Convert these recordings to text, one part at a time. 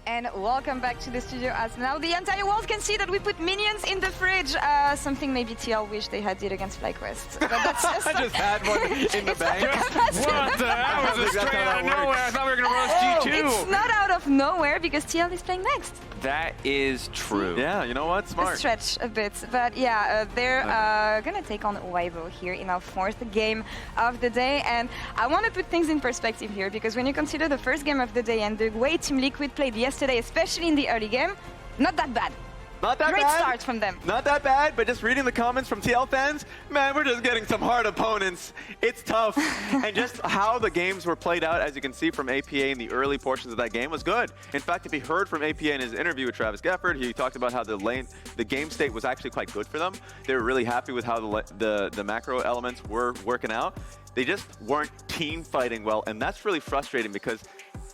And welcome back to the studio, as now the entire world can see that we put minions in the fridge. Something maybe TL wish they had did against FLICKR. But that's just... I just had one in the bank. What? That was a straight out of nowhere. I thought we were going to roast G2. It's not out of nowhere because TL is playing next. That is true. Yeah, you know what? Smart. A stretch a bit. But yeah, they're going to take on Weibo here in our 4th game of the day. And I want to put things in perspective here, because when you consider the first game of the day and the way Team Liquid played yesterday, especially in the early game, not that bad. Not that Great bad. start from them. Not that bad, but just reading the comments from TL fans, man, we're just getting some hard opponents. It's tough. And just how the games were played out, as you can see from APA in the early portions of that game, was good. In fact, if you heard from APA in his interview with Travis Gafford, he talked about how the game state was actually quite good for them. They were really happy with how the macro elements were working out. They just weren't team fighting well, and that's really frustrating, because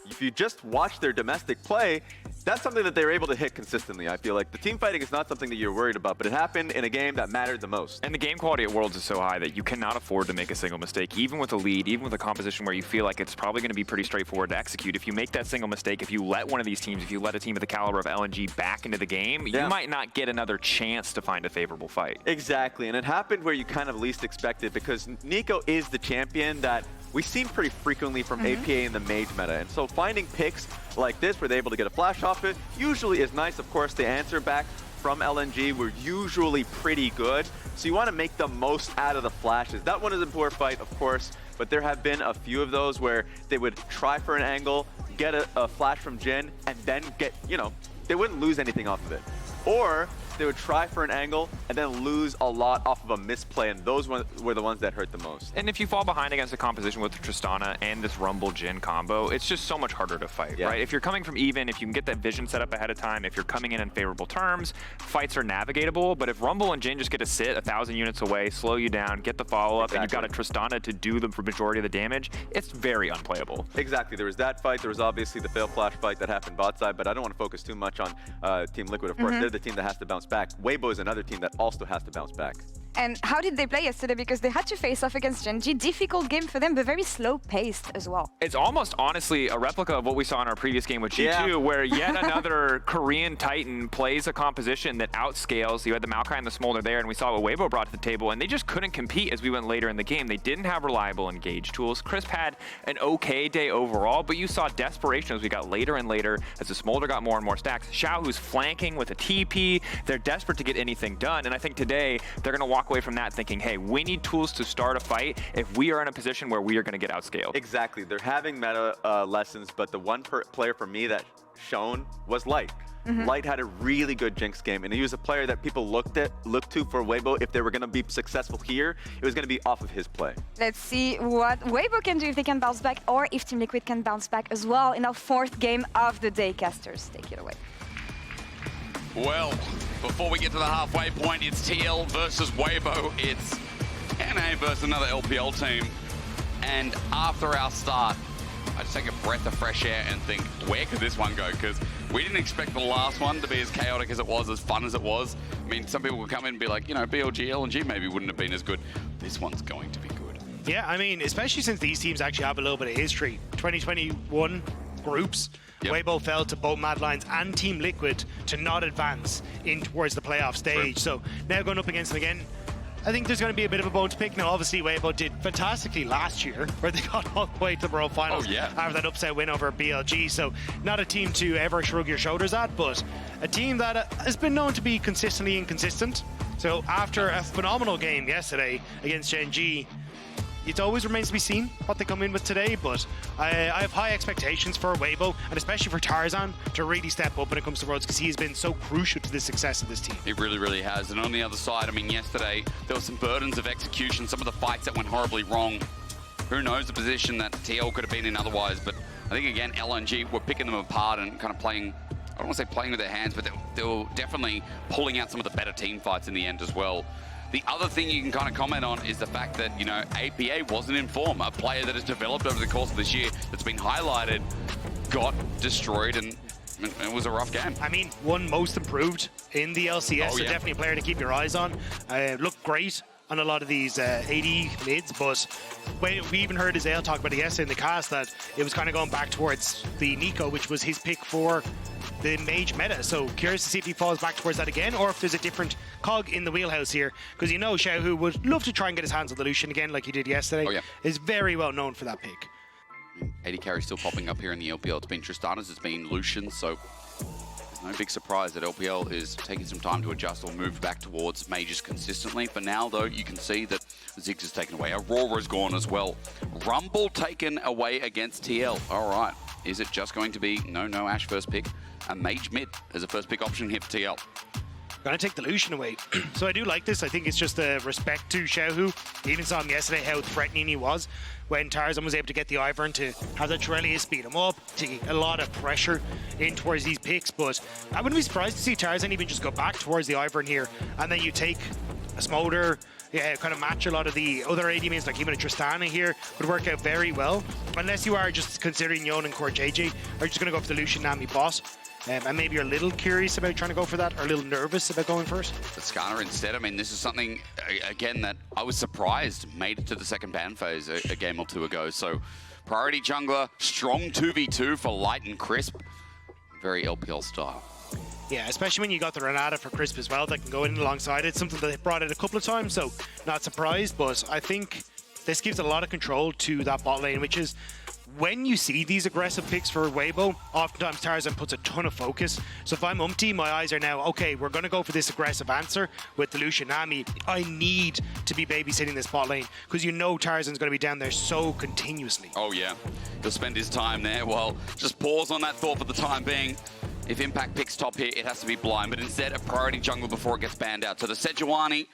if you just watch their domestic play, that's something that they were able to hit consistently. I feel like the team fighting is not something that you're worried about, but it happened in a game that mattered the most. And the game quality at Worlds is so high that you cannot afford to make a single mistake, even with a lead, even with a composition where you feel like it's probably going to be pretty straightforward to execute. If you make that single mistake, if you let one of these teams, if you let a team of the caliber of LNG back into the game, you might not get another chance to find a favorable fight. Exactly, and it happened where you kind of least expected, because Nico is the champion that we've seen pretty frequently from APA in the mage meta. And so finding picks like this where they're able to get a flash off it usually is nice. Of course, the answer back from LNG were usually pretty good. So you want to make the most out of the flashes. That one is a poor fight, of course, but there have been a few of those where they would try for an angle, get a flash from Jhin, and then get, you know, they wouldn't lose anything off of it. Or they would try for an angle and then lose a lot off of a misplay, and those were the ones that hurt the most. And if you fall behind against a composition with Tristana and this Rumble Jhin combo, it's just so much harder to fight, right? If you're coming from even, if you can get that vision set up ahead of time, if you're coming in favorable terms, fights are navigatable. But if Rumble and Jhin just get to sit 1,000 units away, slow you down, get the follow-up, and you've got a Tristana to do the majority of the damage, it's very unplayable. Exactly. There was that fight. There was obviously the fail flash fight that happened bot side, but I don't want to focus too much on Team Liquid. Of course, they're the team that has to bounce back. Weibo is another team that also has to bounce back. And how did they play yesterday? Because they had to face off against Gen.G. Difficult game for them, but very slow-paced as well. It's almost, honestly, a replica of what we saw in our previous game with G2, where yet another Korean Titan plays a composition that outscales. You had the Maokai and the Smolder there, and we saw what Weibo brought to the table, and they just couldn't compete as we went later in the game. They didn't have reliable engage tools. Crisp had an okay day overall, but you saw desperation as we got later and later, as the Smolder got more and more stacks. Xiaohu's flanking with a TP. They're desperate to get anything done, and I think today they're going to walk away from that thinking, hey, we need tools to start a fight if we are in a position where we are going to get outscaled. Exactly. They're having meta lessons, but the one player for me that shone was Light. Light had a really good Jinx game, and he was a player that people looked to for Weibo. If they were going to be successful here, it was going to be off of his play. Let's see what Weibo can do, if they can bounce back, or if Team Liquid can bounce back as well in our 4th game of the day. Casters, take it away. Well, before we get to the halfway point, it's TL versus Weibo. It's NA versus another LPL team. And after our start, I just take a breath of fresh air and think, where could this one go? Because we didn't expect the last one to be as chaotic as it was, as fun as it was. I mean, some people would come in and be like, you know, BLG, LNG maybe wouldn't have been as good. This one's going to be good. Yeah, I mean, especially since these teams actually have a little bit of history. 2021 groups. Weibo fell to both Mad Lions and Team Liquid to not advance in towards the playoff stage. So now going up against them again, I think there's going to be a bit of a bone to pick. Now, obviously, Weibo did fantastically last year, where they got all the way to the World Finals after that upset win over BLG. So not a team to ever shrug your shoulders at, but a team that has been known to be consistently inconsistent. So after a phenomenal game yesterday against Gen.G, it always remains to be seen what they come in with today, but I have high expectations for Weibo, and especially for Tarzan, to really step up when it comes to Worlds, because he has been so crucial to the success of this team. He really, really has. And on the other side, I mean, yesterday, there were some burdens of execution, some of the fights that went horribly wrong. Who knows the position that TL could have been in otherwise, but I think, again, LNG were picking them apart and kind of playing, I don't want to say playing with their hands, but they were definitely pulling out some of the better team fights in the end as well. The other thing you can kind of comment on is the fact that, you know, APA wasn't in form. A player that has developed over the course of this year that's been highlighted got destroyed, and it was a rough game. I mean, one most improved in the LCS, so definitely a player to keep your eyes on. Looked great on a lot of these AD mids, but we even heard Azale talk about it yesterday in the cast that it was kind of going back towards the Nico, which was his pick for the mage meta. So curious to see if he falls back towards that again, or if there's a different cog in the wheelhouse here. Because you know Xiaohu would love to try and get his hands on the Lucian again like he did yesterday. Oh, yeah. Is very well known for that pick. AD carry still popping up here in the LPL. It's been Tristana's, it's been Lucian, so there's no big surprise that LPL is taking some time to adjust or move back towards mages consistently. For now, though, you can see that Ziggs is taken away. Aurora's gone as well. Rumble taken away against TL. All right. Is it just going to be no Ashe first pick? A mage mid as a first pick option here for TL. Gonna take the Lucian away. So I do like this. I think it's just a respect to Xiaohu. You even saw him yesterday how threatening he was when Tarzan was able to get the Ivern to have the Trellis speed him up, to get a lot of pressure in towards these picks. But I wouldn't be surprised to see Tarzan even just go back towards the Ivern here, and then you take a Smolder, kind of match a lot of the other AD mains, like even a Tristana here would work out very well. Unless you are just considering Yeon and CoreJJ, are just going to go for the Lucian Nami boss. And maybe you're a little curious about trying to go for that, or a little nervous about going first. But Skarner instead, I mean, this is something, again, that I was surprised made it to the second ban phase a game or two ago. So, priority jungler, strong 2v2 for Light and Crisp. Very LPL style. Yeah, especially when you got the Renata for Crisp as well that can go in alongside it. Something that they brought it a couple of times, so not surprised. But I think this gives a lot of control to that bot lane, which is when you see these aggressive picks for Weibo, oftentimes Tarzan puts a ton of focus. So if I'm UmTi, my eyes are now, okay, we're going to go for this aggressive answer with the Lucian Nami. I need to be babysitting this bot lane because you know Tarzan's going to be down there so continuously. Oh, yeah. He'll spend his time there. Well, just pause on that thought for the time being. If Impact picks top here, it has to be blind, but instead a priority jungler before it gets banned out. So the Sejuani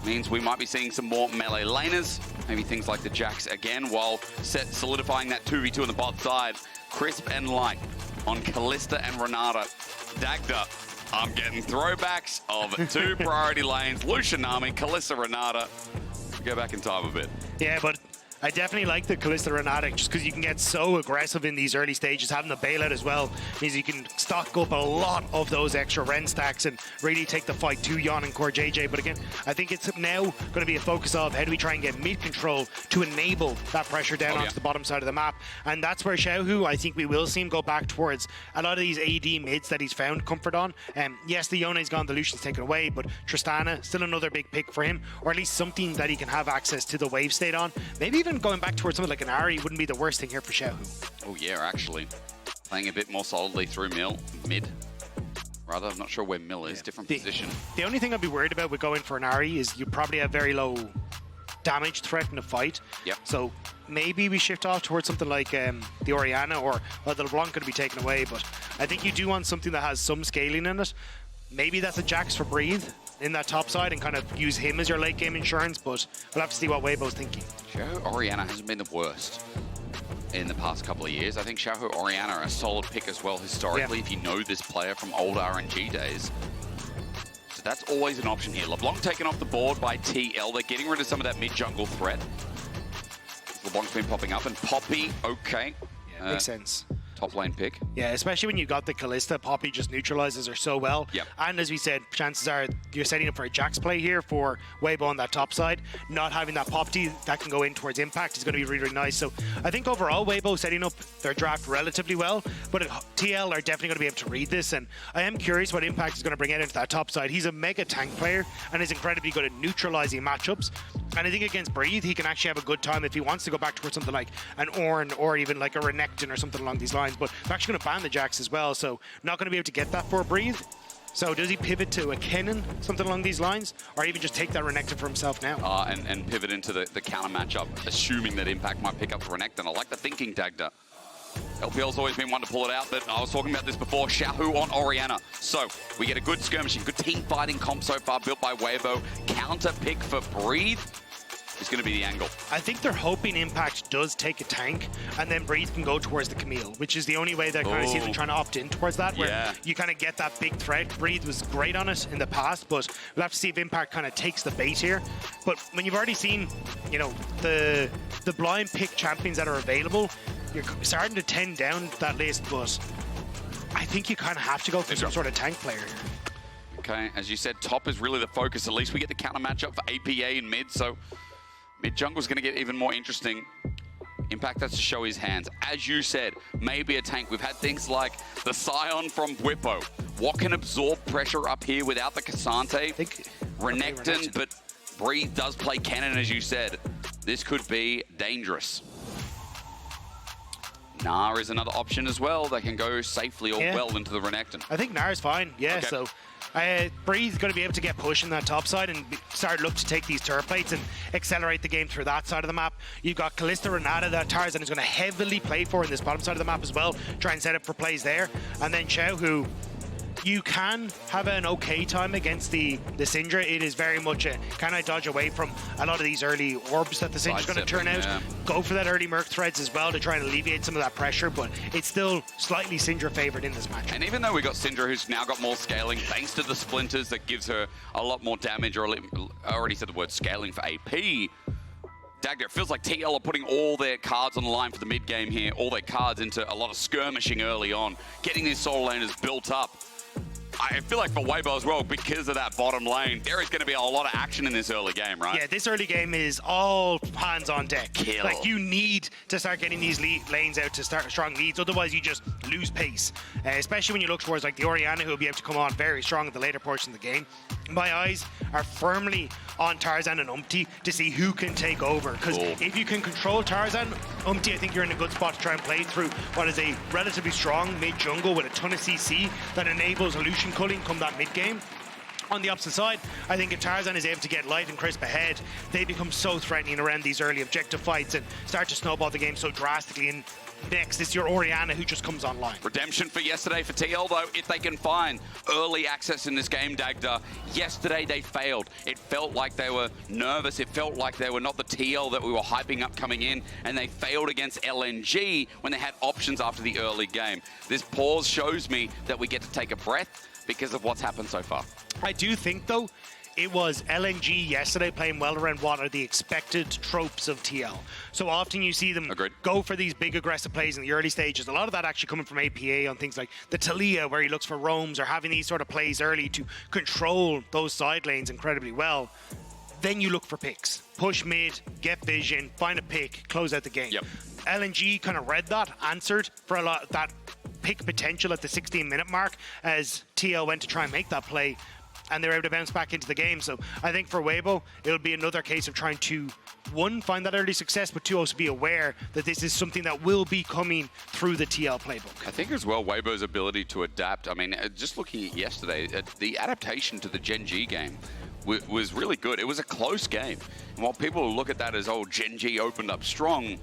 means we might be seeing some more melee laners, maybe things like the Jax again, while solidifying that 2v2 on the bot side. Crisp and Light on Kalista and Renata. Dagda, I'm getting throwbacks of two priority lanes. Lucian Nami, Kalista, Renata. Go back in time a bit. Yeah, but I definitely like the Kalista Renata just because you can get so aggressive in these early stages. Having the bailout as well means you can stock up a lot of those extra Ren stacks and really take the fight to Yeon and CoreJJ. But again, I think it's now going to be a focus of how do we try and get mid control to enable that pressure down onto the bottom side of the map. And that's where Xiaohu, I think we will see him go back towards a lot of these AD mids that he's found comfort on. Yes, the Yone's gone, the Lucian's taken away, but Tristana, still another big pick for him, or at least something that he can have access to the wave state on. Maybe even going back towards something like an Ari wouldn't be the worst thing here for Xiaohu. Oh yeah, actually. Playing a bit more solidly through mid. Rather, I'm not sure where Mill is, different position. The only thing I'd be worried about with going for an Ari is you probably have very low damage threat in the fight. Yep. So maybe we shift off towards something like the Orianna or the LeBlanc could be taken away, but I think you do want something that has some scaling in it. Maybe that's a Jax for Breathe in that top side and kind of use him as your late game insurance, but we'll have to see what Weibo's thinking. Xiaohu Orianna hasn't been the worst in the past couple of years. I think Xiaohu Orianna are a solid pick as well historically if you know this player from old RNG days. So that's always an option here. LeBlanc taken off the board by TL. They're getting rid of some of that mid-jungle threat. LeBlanc's been popping up and Poppy, okay. Yeah, makes sense. Top lane pick. Yeah, especially when you got the Kalista, Poppy just neutralizes her so well. Yep. And as we said, chances are you're setting up for a Jax play here for Weibo on that top side. Not having that Poppy that can go in towards Impact is going to be really, really nice. So I think overall Weibo setting up their draft relatively well, but TL are definitely going to be able to read this. And I am curious what Impact is going to bring out into that top side. He's a mega tank player and is incredibly good at neutralizing matchups. And I think against Breathe, he can actually have a good time if he wants to go back towards something like an Ornn or even like a Renekton or something along these lines. But they're actually going to ban the Jax as well, so not going to be able to get that for Breathe. So does he pivot to a Kennen, something along these lines, or even just take that Renekton for himself now? And pivot into the counter matchup, assuming that Impact might pick up the Renekton. I like the thinking, Dagda. LPL's always been one to pull it out, but I was talking about this before, Xiaohu on Orianna. So we get a good skirmishing, good team fighting comp so far built by Weibo. Counter pick for Breathe is going to be the angle. I think they're hoping Impact does take a tank and then Breathe can go towards the Camille, which is the only way that I kind of see them trying to opt in towards that, where you kind of get that big threat. Breathe was great on it in the past, but we'll have to see if Impact kind of takes the bait here. But when you've already seen, you know, the blind pick champions that are available, you're starting to tend down that list, but I think you kind of have to go for some sort of tank player here. Okay, as you said, top is really the focus. At least we get the counter matchup for APA in mid, so mid jungle's going to get even more interesting. Impact has to show his hands. As you said, maybe a tank. We've had things like the Scion from Weibo. What can absorb pressure up here without the Cassante? Renekton, but Breathe does play cannon, as you said. This could be dangerous. Gnar is another option as well that can go safely or well into the Renekton. I think Gnar is fine, yeah, so Breeze's going to be able to get pushing that top side and start look to take these turret plates and accelerate the game through that side of the map. You've got Kalista, Renata that Tarzan is going to heavily play for in this bottom side of the map as well, try and set up for plays there. And then Xiaohu, you can have an okay time against the Syndra. It is very much a, can I dodge away from a lot of these early orbs that the Syndra's going to turn out? Yeah. Go for that early Merc threads as well to try and alleviate some of that pressure, but it's still slightly Syndra favored in this match. And even though we got Syndra, who's now got more scaling, thanks to the splinters that gives her a lot more damage, or I already said the word scaling for AP, Dagda, it feels like TL are putting all their cards on the line for the mid game here, all their cards into a lot of skirmishing early on, getting these solo laners built up. I feel like for Weibo as well, because of that bottom lane, there is going to be a lot of action in this early game, right? Yeah, this early game is all hands on deck. Kill. Like, you need to start getting these lanes out to start strong leads, otherwise you just lose pace. Especially when you look towards like the Orianna, who will be able to come on very strong at the later portion of the game. My eyes are firmly on Tarzan and UmTi to see who can take over. Because if you can control Tarzan, UmTi, I think you're in a good spot to try and play through what is a relatively strong mid jungle with a ton of CC that enables Lucian culling come that mid game. On the opposite side, I think if Tarzan is able to get light and crisp ahead, they become so threatening around these early objective fights and start to snowball the game so drastically. And next, it's your Orianna who just comes online. Redemption for yesterday for TL, though, if they can find early access in this game, Dagda. Yesterday, they failed. It felt like they were nervous. It felt like they were not the TL that we were hyping up coming in, and they failed against LNG when they had options after the early game. This pause shows me that we get to take a breath because of what's happened so far. I do think, though, it was LNG yesterday playing well around what are the expected tropes of TL. So often you see them go for these big aggressive plays in the early stages. A lot of that actually coming from APA on things like the Talia, where he looks for roams or having these sort of plays early to control those side lanes incredibly well. Then you look for picks. Push mid, get vision, find a pick, close out the game. Yep. LNG kind of read that, answered for a lot of that pick potential at the 16-minute mark as TL went to try and make that play, and they were able to bounce back into the game. So I think for Weibo, it'll be another case of trying to, one, find that early success, but two, also be aware that this is something that will be coming through the TL playbook. I think as well, Weibo's ability to adapt. I mean, just looking at yesterday, the adaptation to the Gen G game was really good. It was a close game. And while people look at that as, oh, Gen G opened up strong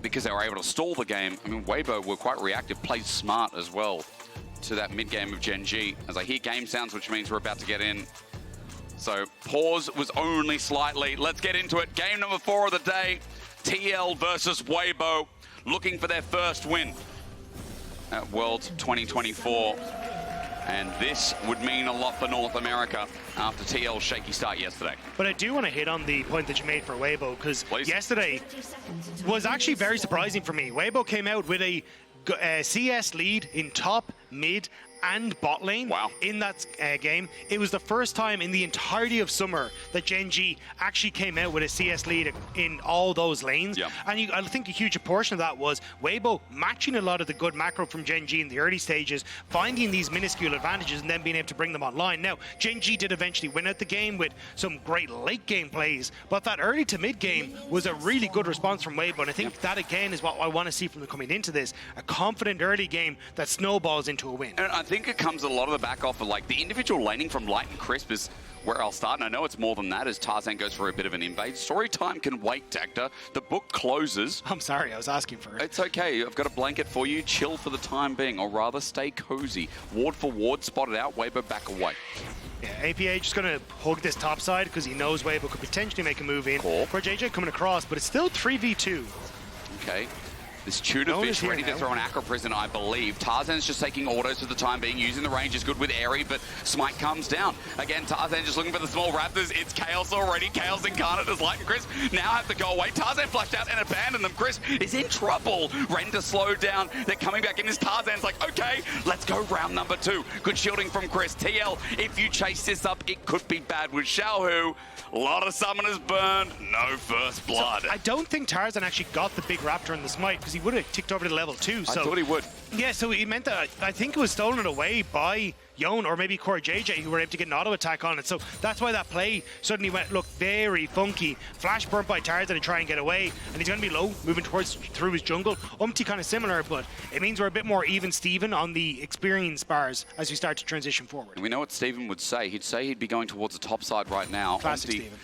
because they were able to stall the game, I mean, Weibo were quite reactive, played smart as well to that mid-game of Gen G. As I hear game sounds, which means we're about to get in. So pause was only slightly. Let's get into it. Game number 4 of the day, TL versus Weibo, looking for their first win at Worlds 2024. And this would mean a lot for North America after TL's shaky start yesterday. But I do want to hit on the point that you made for Weibo, because yesterday was actually very surprising for me. Weibo came out with a CS lead in top, mid, and bot lane in that game. It was the first time in the entirety of summer that Gen G actually came out with a CS lead in all those lanes. And I think a huge portion of that was Weibo matching a lot of the good macro from Gen G in the early stages, finding these minuscule advantages and then being able to bring them online. Now, Gen G did eventually win out the game with some great late game plays, but that early to mid game was a really good response from Weibo, and I think that again is what I want to see from them coming into this, a confident early game that snowballs into a win. And I think it comes a lot of the back off of like the individual laning from Light and Crisp is where I'll start, and I know it's more than that as Tarzan goes for a bit of an invade. Story time can wait, Dagda. The book closes. I'm sorry, I was asking for it. It's okay. I've got a blanket for you. Chill for the time being, or rather stay cozy. Ward for ward, spotted out. Weibo back away. Yeah, APA just going to hug this top side because he knows Weibo could potentially make a move in. CoreJJ coming across, but it's still 3v2. Okay. This tuna fish ready to throw an Acro Prison, I believe. Tarzan's just taking autos for the time being, using the range is good with Airy, but Smite comes down. Again, Tarzan just looking for the small Raptors. It's Chaos already. Chaos incarnate as Light and Chris now have to go away. Tarzan flashed out and abandoned them. Chris is in trouble. Ren to slow down. They're coming back in. This Tarzan's like, okay, let's go round number 2. Good shielding from Chris. TL, if you chase this up, it could be bad with Xiaohu. A lot of summoners burned, no first blood. So I don't think Tarzan actually got the big Raptor in the Smite because he would have ticked over to level 2. So I thought he would. Yeah, so he meant that I think it was stolen away by Yeon or maybe CoreJJ who were able to get an auto attack on it. So that's why that play suddenly looked very funky. Flash burnt by Tarzan to try and get away, and he's going to be low, moving through his jungle. UmTi kind of similar, but it means we're a bit more even Steven on the experience bars as we start to transition forward. And we know what Steven would say. He'd say he'd be going towards the top side right now. Classic UmTi, Steven.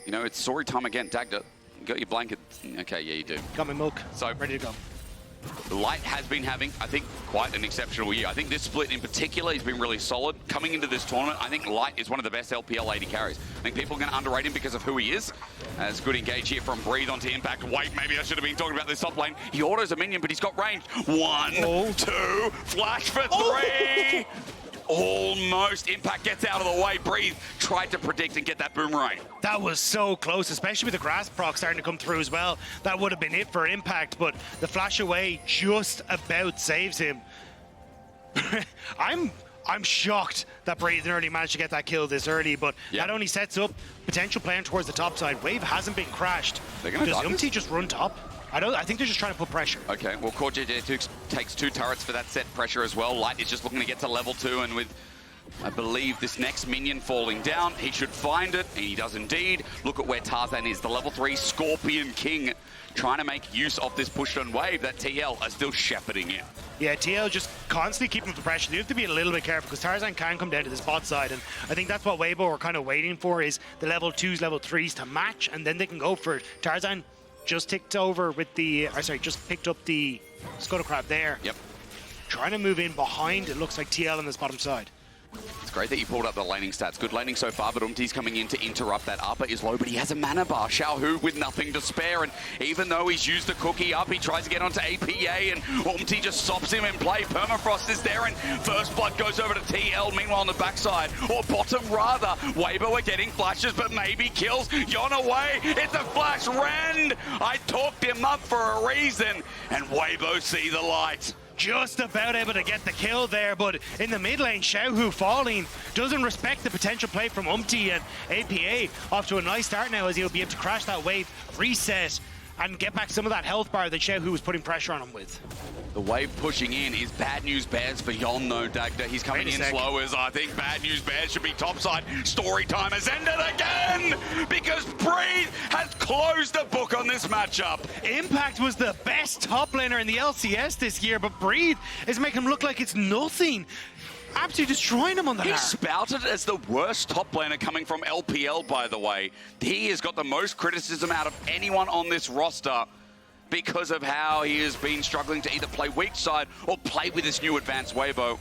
You know, it's story time again. Dagda, you got your blanket. Okay, yeah, you do. Got my milk. So ready to go. Light has been having, I think, quite an exceptional year. I think this split in particular has been really solid. Coming into this tournament, I think Light is one of the best LPL AD carries. I think people are going to underrate him because of who he is. As good engage here from Breathe onto Impact. Wait, maybe I should have been talking about this top lane. He autos a minion, but he's got range. 1, 2, flash for 3. Almost. Impact gets out of the way. Breathe tried to predict and get that boomerang. That was so close, especially with the grass proc starting to come through as well. That would have been it for Impact, but the flash away just about saves him. I'm shocked that Breathe already managed to get that kill this early, but that only sets up potential playing towards the top side. Wave hasn't been crashed. Does UmTi just run top? I think they're just trying to put pressure. Okay, well, CoreJJ takes 2 turrets for that set pressure as well. Light is just looking to get to level 2, and with, I believe, this next minion falling down, he should find it, and he does indeed. Look at where Tarzan is, the level 3 Scorpion King, trying to make use of this push on wave that TL are still shepherding in. Yeah, TL just constantly keeping up the pressure. You have to be a little bit careful because Tarzan can come down to this bot side, and I think that's what Weibo are kind of waiting for, is the level 2s, level 3s to match, and then they can go for it. Tarzan just ticked over with the, just picked up the Scuttle Crab there. Yep. Trying to move in behind, it looks like TL on this bottom side. It's great that you pulled up the laning stats. Good laning so far, but UmTi's coming in to interrupt. That upper is low, but he has a mana bar. Xiaohu with nothing to spare, and even though he's used the cookie up, he tries to get onto APA, and UmTi just stops him in play. Permafrost is there, and first blood goes over to TL. Meanwhile, on the backside, or bottom rather, Weibo are getting flashes, but maybe kills. Yeon away, it's a flash. Rend! I talked him up for a reason, and Weibo see the light. Just about able to get the kill there, but in the mid lane, Xiaohu falling, doesn't respect the potential play from UmTi, and APA off to a nice start now as he'll be able to crash that wave, reset, and get back some of that health bar that Xiaohu was putting pressure on him with. The wave pushing in is bad news bears for Yeon though, Dagda. He's coming in slow as I think bad news bears should be topside. Story time has ended again because Breathe has closed the book on this matchup. Impact was the best top laner in the LCS this year, but Breathe is making him look like it's nothing. Absolutely destroying him on the He's spouted as the worst top laner coming from LPL, by the way. He has got the most criticism out of anyone on this roster because of how he has been struggling to either play weak side or play with this new advanced Weibo.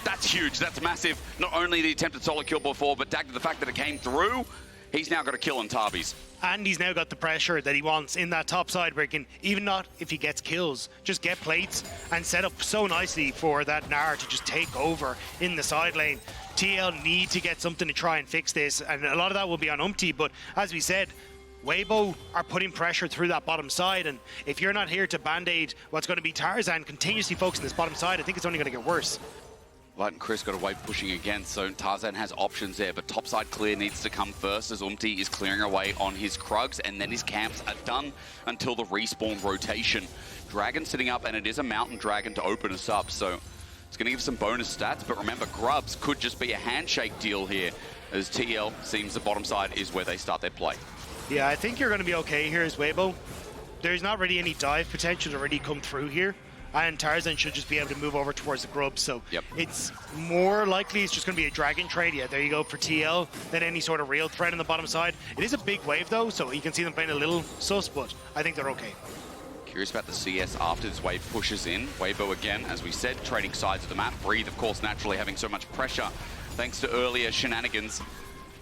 That's huge, that's massive. Not only the attempted solo kill before, but Dagda, the fact that it came through, he's now got a kill on Tarbies. And he's now got the pressure that he wants in that top side where he can, even not if he gets kills, just get plates and set up so nicely for that Gnar to just take over in the side lane. TL need to get something to try and fix this, and a lot of that will be on UmTi, but as we said, Weibo are putting pressure through that bottom side, and if you're not here to band-aid what's going to be Tarzan continuously focusing this bottom side, I think it's only going to get worse. Light and Chris got a wave pushing again, so Tarzan has options there, but topside clear needs to come first as UmTi is clearing away on his Krugs, and then his camps are done until the respawn rotation. Dragon sitting up, and it is a mountain dragon to open us up, so it's going to give some bonus stats, but remember, Grubs could just be a handshake deal here, as TL seems the bottom side is where they start their play. Yeah, I think you're going to be okay here as Weibo. There's not really any dive potential to really come through here, and Tarzan should just be able to move over towards the grubs, so it's more likely it's just going to be a dragon trade. Yeah, there you go for TL, than any sort of real threat on the bottom side. It is a big wave though, so you can see them playing a little sus, but I think they're okay. Curious about the CS after this wave pushes in. Weibo again, as we said, trading sides of the map. Breathe, of course, naturally having so much pressure thanks to earlier shenanigans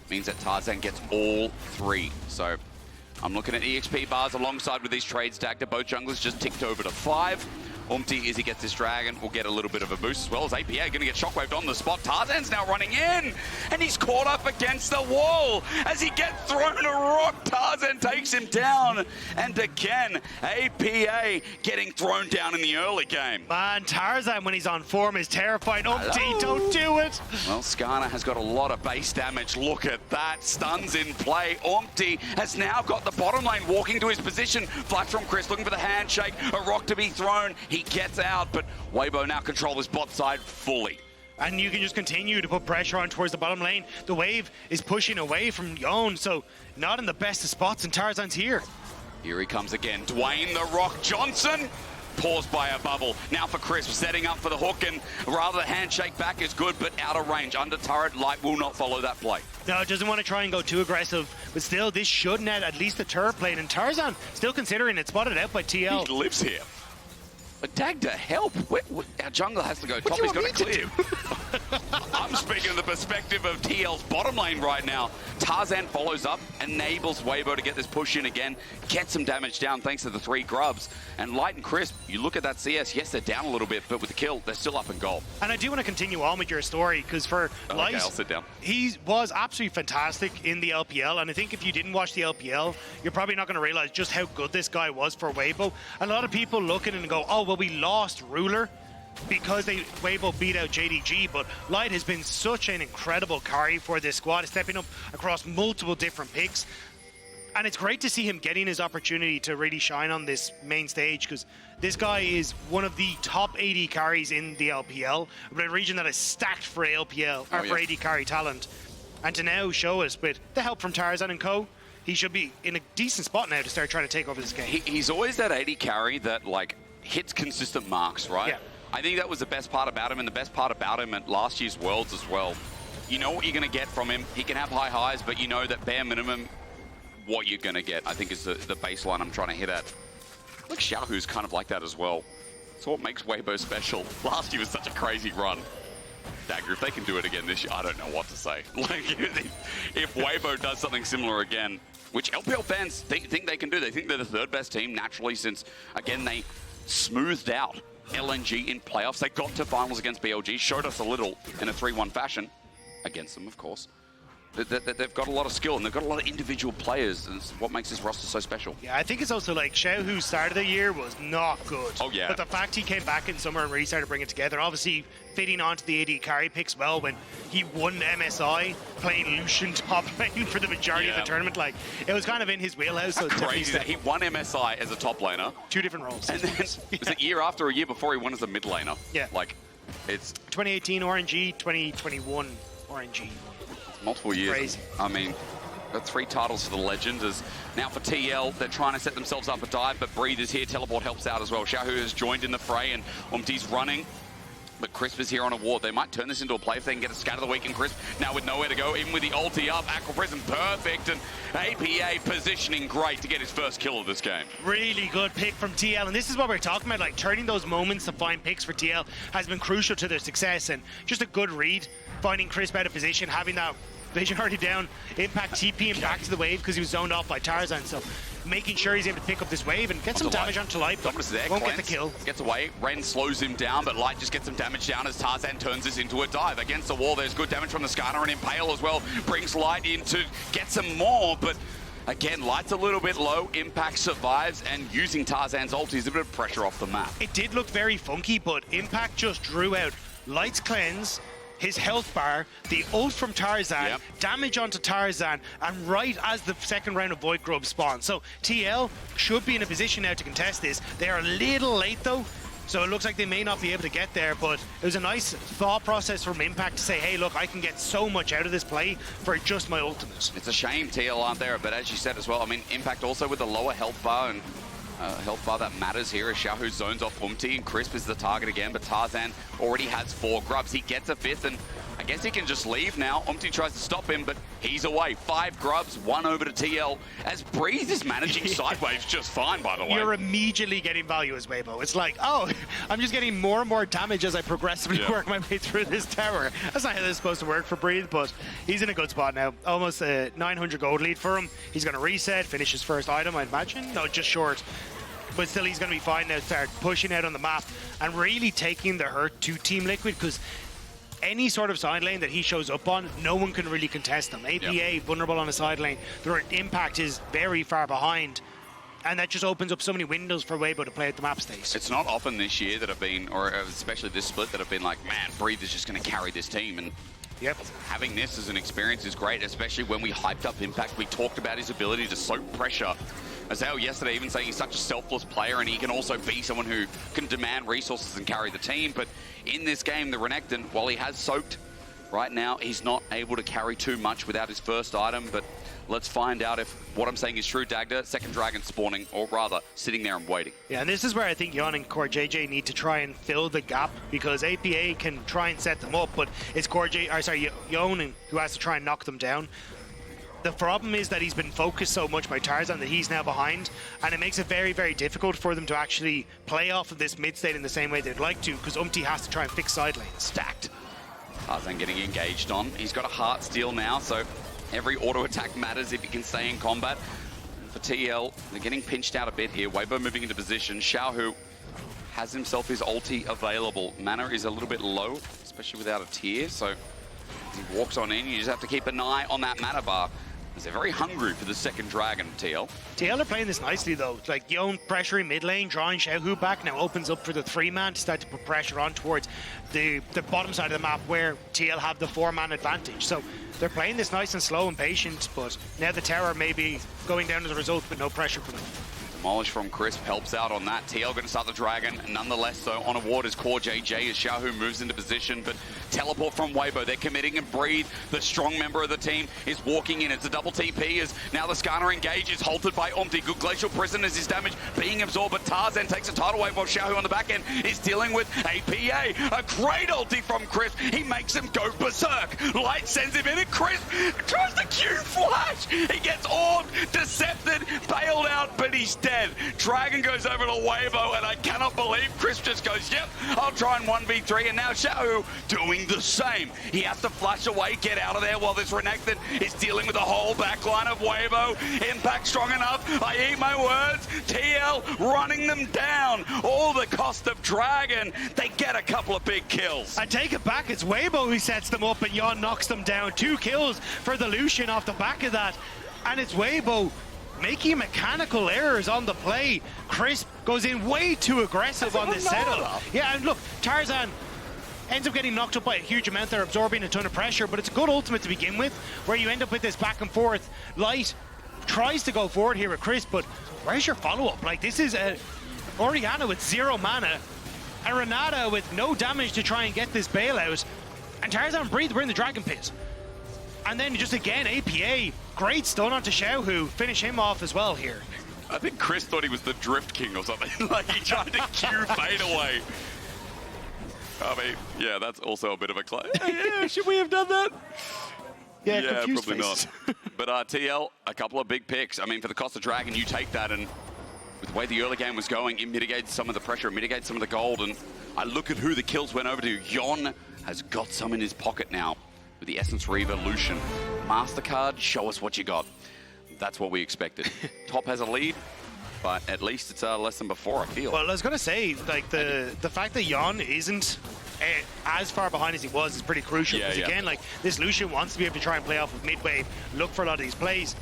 means that Tarzan gets all 3. So I'm looking at EXP bars alongside with these trades. Dagda, both junglers just ticked over to 5. UmTi, as he gets this dragon, will get a little bit of a boost as well as APA going to get shockwaved on the spot. Tarzan's now running in, and he's caught up against the wall. As he gets thrown a rock, Tarzan takes him down. And again, APA getting thrown down in the early game. Man, Tarzan, when he's on form, is terrifying. UmTi, don't do it. Well, Skarner has got a lot of base damage. Look at that. Stuns in play. UmTi has now got the bottom lane walking to his position. Flash from Chris looking for the handshake. A rock to be thrown. He gets out, but Weibo now control his bot side fully. And you can just continue to put pressure on towards the bottom lane. The wave is pushing away from Yeon, so not in the best of spots, and Tarzan's here. Here he comes again. Dwayne the Rock Johnson. Paused by a bubble. Now for Chris, setting up for the hook, and rather the handshake back is good, but out of range. Under turret, Light will not follow that play. No, doesn't want to try and go too aggressive, but still, this should net at least the turret plane, and Tarzan still considering it, spotted out by TL. He lives here. But Dagda, help! Our jungler has to go top. He's got to clear. I'm speaking of the perspective of TL's bottom lane right now. Tarzan follows up, enables Weibo to get this push in again, get some damage down thanks to the 3 grubs. And Light and Crisp, you look at that CS, yes, they're down a little bit, but with the kill, they're still up in goal. And I do want to continue on with your story, because for Light, I'll sit down. He was absolutely fantastic in the LPL, and I think if you didn't watch the LPL, you're probably not going to realize just how good this guy was for Weibo. A lot of people look at it and go, oh, well, we lost Ruler because Weibo beat out JDG, but Light has been such an incredible carry for this squad, stepping up across multiple different picks. And it's great to see him getting his opportunity to really shine on this main stage, because this guy is one of the top AD carries in the LPL, but a region that is stacked for LPL, or for AD carry talent. And to now show us, with the help from Tarzan and co, he should be in a decent spot now to start trying to take over this game. He's always that AD carry that, like, hits consistent marks, right? Yeah. I think that was the best part about him, and the best part about him at last year's Worlds as well. You know what you're going to get from him. He can have high highs, but you know that bare minimum what you're going to get, I think, is the baseline I'm trying to hit at. Like Xiaohu's kind of like that as well. It's what makes Weibo special. Last year was such a crazy run. Dagger, if they can do it again this year, I don't know what to say. Like, if Weibo does something similar again, which LPL fans think they can do. They think they're the 3rd best team naturally since, again, they smoothed out LNG in playoffs. They got to finals against BLG, showed us a little in a 3-1 fashion. Against them, of course. They've got a lot of skill, and they've got a lot of individual players, and it's what makes this roster so special. Yeah, I think it's also like Xiaohu's start of the year was not good. Oh, yeah. But the fact he came back in summer and really started bringing it together, obviously fitting onto the AD carry picks well when he won MSI, playing Lucian top lane for the majority of the tournament. Like, it was kind of in his wheelhouse. So crazy that he won MSI as a top laner. 2 different roles. And then it was a year after a year before he won as a mid laner. Yeah. Like, it's 2018 RNG, 2021 RNG. Multiple years. Crazy. I mean, the 3 titles for the Legends is now for TL. They're trying to set themselves up a dive, but Breathe is here. Teleport helps out as well. Xiaohu has joined in the fray, and UmTi's running. But Crisp is here on a ward. They might turn this into a play if they can get a scatter the week in Crisp. Now with nowhere to go, even with the ulti up, Aqua Prison perfect, and APA positioning great to get his first kill of this game. Really good pick from TL, and this is what we're talking about, like turning those moments to find picks for TL has been crucial to their success, and just a good read, finding Crisp out of position, having that vision already down, Impact TP him back to the wave because he was zoned off by Tarzan, so making sure he's able to pick up this wave and get some damage onto Light, but won't get the kill. Gets away, Ren slows him down, but Light just gets some damage down as Tarzan turns this into a dive. Against the wall, there's good damage from the Skarner, and Impale as well brings Light in to get some more, but again, Light's a little bit low, Impact survives, and using Tarzan's ulti is a bit of pressure off the map. It did look very funky, but Impact just drew out Light's cleanse, his health bar, the ult from Tarzan, damage onto Tarzan, and right as the second round of Void Grub spawns. So TL should be in a position now to contest this. They are a little late though, so it looks like they may not be able to get there, but it was a nice thought process from Impact to say, hey, look, I can get so much out of this play for just my ultimate. It's a shame TL aren't there, but as you said as well, I mean, Impact also with a lower health bar, and health bar that matters here as Xiaohu zones off UmTi, and Crisp is the target again, but Tarzan already has 4 grubs. He gets a 5th, and guess he can just leave now. UmTi tries to stop him, but he's away. 5 grubs, 1 over to TL, as Breeze is managing sideways just fine, by the way. You're immediately getting value as Weibo. It's like, oh, I'm just getting more and more damage as I progressively work my way through this tower. That's not how this is supposed to work for Breeze, but he's in a good spot now. Almost a 900 gold lead for him. He's going to reset, finish his first item, I'd imagine. No, just short. But still, he's going to be fine now, start pushing out on the map and really taking the hurt to Team Liquid, because any sort of side lane that he shows up on, no one can really contest them. APA, vulnerable on a side lane. Their impact is very far behind. And that just opens up so many windows for Weibo to play at the map stage. It's not often this year that I've been, or especially this split, that I've been like, man, Breathe is just going to carry this team. And having this as an experience is great, especially when we hyped up Impact. We talked about his ability to soak pressure. Azale yesterday even saying he's such a selfless player, and he can also be someone who can demand resources and carry the team. But in this game, the Renekton, while he has soaked, right now he's not able to carry too much without his first item. But let's find out if what I'm saying is true. Dagda, second dragon spawning, or rather sitting there and waiting. Yeah, and this is where I think Yeon and CoreJJ need to try and fill the gap, because APA can try and set them up, but it's Yeon who has to try and knock them down. The problem is that he's been focused so much by Tarzan that he's now behind, and it makes it very, very difficult for them to actually play off of this mid state in the same way they'd like to, because UmTi has to try and fix side lanes. Stacked. Tarzan getting engaged on. He's got a heart steal now, so every auto attack matters if he can stay in combat. For TL, they're getting pinched out a bit here. Weibo moving into position. Xiaohu has himself his ulti available. Mana is a little bit low, especially without a tier, so as he walks on in, you just have to keep an eye on that mana bar. They're very hungry for the second dragon, TL. TL are playing this nicely, though. Like, Yeon pressuring mid lane, drawing Xiaohu back, now opens up for the 3-man to start to put pressure on towards the bottom side of the map where TL have the 4-man advantage. So they're playing this nice and slow and patient, but now the tower may be going down as a result, but no pressure from them. Demolish from Crisp helps out on that. TL going to start the dragon. Nonetheless, though, on a ward is CoreJJ as Xiaohu moves into position, but teleport from Weibo. They're committing and Breathe. The strong member of the team is walking in. It's a double TP as now the Skarner engages, halted by UmTi. Good Glacial Prison as his damage being absorbed, but Tarzan takes a tidal wave while Xiaohu on the back end is dealing with APA. A great ulti from Crisp. He makes him go berserk. Light sends him in, and Crisp tries to Q flash. He gets orbed, decepted, bailed out, but he's dead. Dragon goes over to Weibo, and I cannot believe Crisp just goes, yep, I'll try and 1v3, and now Xiaohu doing the same. He has to flash away, get out of there, while this Renekton is dealing with the whole backline of Weibo. Impact strong enough, I eat my words. TL running them down. All the cost of Dragon, they get a couple of big kills. I take it back, it's Weibo who sets them up, and Yeon knocks them down. 2 kills for the Lucian off the back of that, and it's Weibo making mechanical errors on the play. Crisp goes in way too aggressive on this setup. Yeah, and look, Tarzan ends up getting knocked up by a huge amount. They're absorbing a ton of pressure, but it's a good ultimate to begin with, where you end up with this back and forth. Light tries to go forward here with Crisp, but where's your follow-up? Like, this is a Orianna with 0 mana, and Renata with no damage to try and get this bailout, and Tarzan and Breathe were in the Dragon Pit. And then just again, APA, great stun onto Xiaohu, finish him off as well here. I think Chris thought he was the Drift King or something. Like, he tried to Q fade away. I mean, yeah, that's also a bit of a claim. Yeah, should we have done that? Yeah, probably not. But TL, a couple of big picks. I mean, for the cost of Dragon, you take that, and with the way the early game was going, it mitigates some of the pressure, it mitigates some of the gold, and I look at who the kills went over to. Yeon has got some in his pocket now with the Essence Reaver Lucian. MasterCard, show us what you got. That's what we expected. Top has a lead, but at least it's less than before, I feel. Well, I was going to say, like, the fact that Yeon isn't as far behind as he was is pretty crucial. Because again, like, this Lucian wants to be able to try and play off of mid-wave, look for a lot of these plays.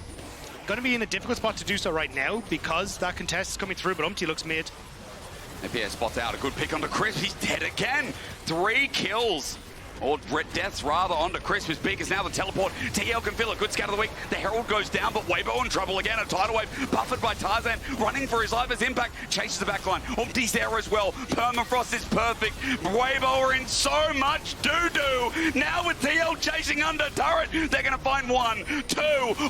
Going to be in a difficult spot to do so right now because that contest is coming through, but UmTi looks mid. APA spots out a good pick onto Crisp. He's dead again. 3 kills. Or deaths rather onto Crisp. His beak is now the teleport. TL can feel a good scout of the week. The Herald goes down, but Weibo in trouble again. A tidal wave buffered by Tarzan, running for his life as Impact chases the backline. UmTi's there as well. Permafrost is perfect. Weibo are in so much doo-doo. Now with TLJ chasing under turret. They're going to find 1, 2,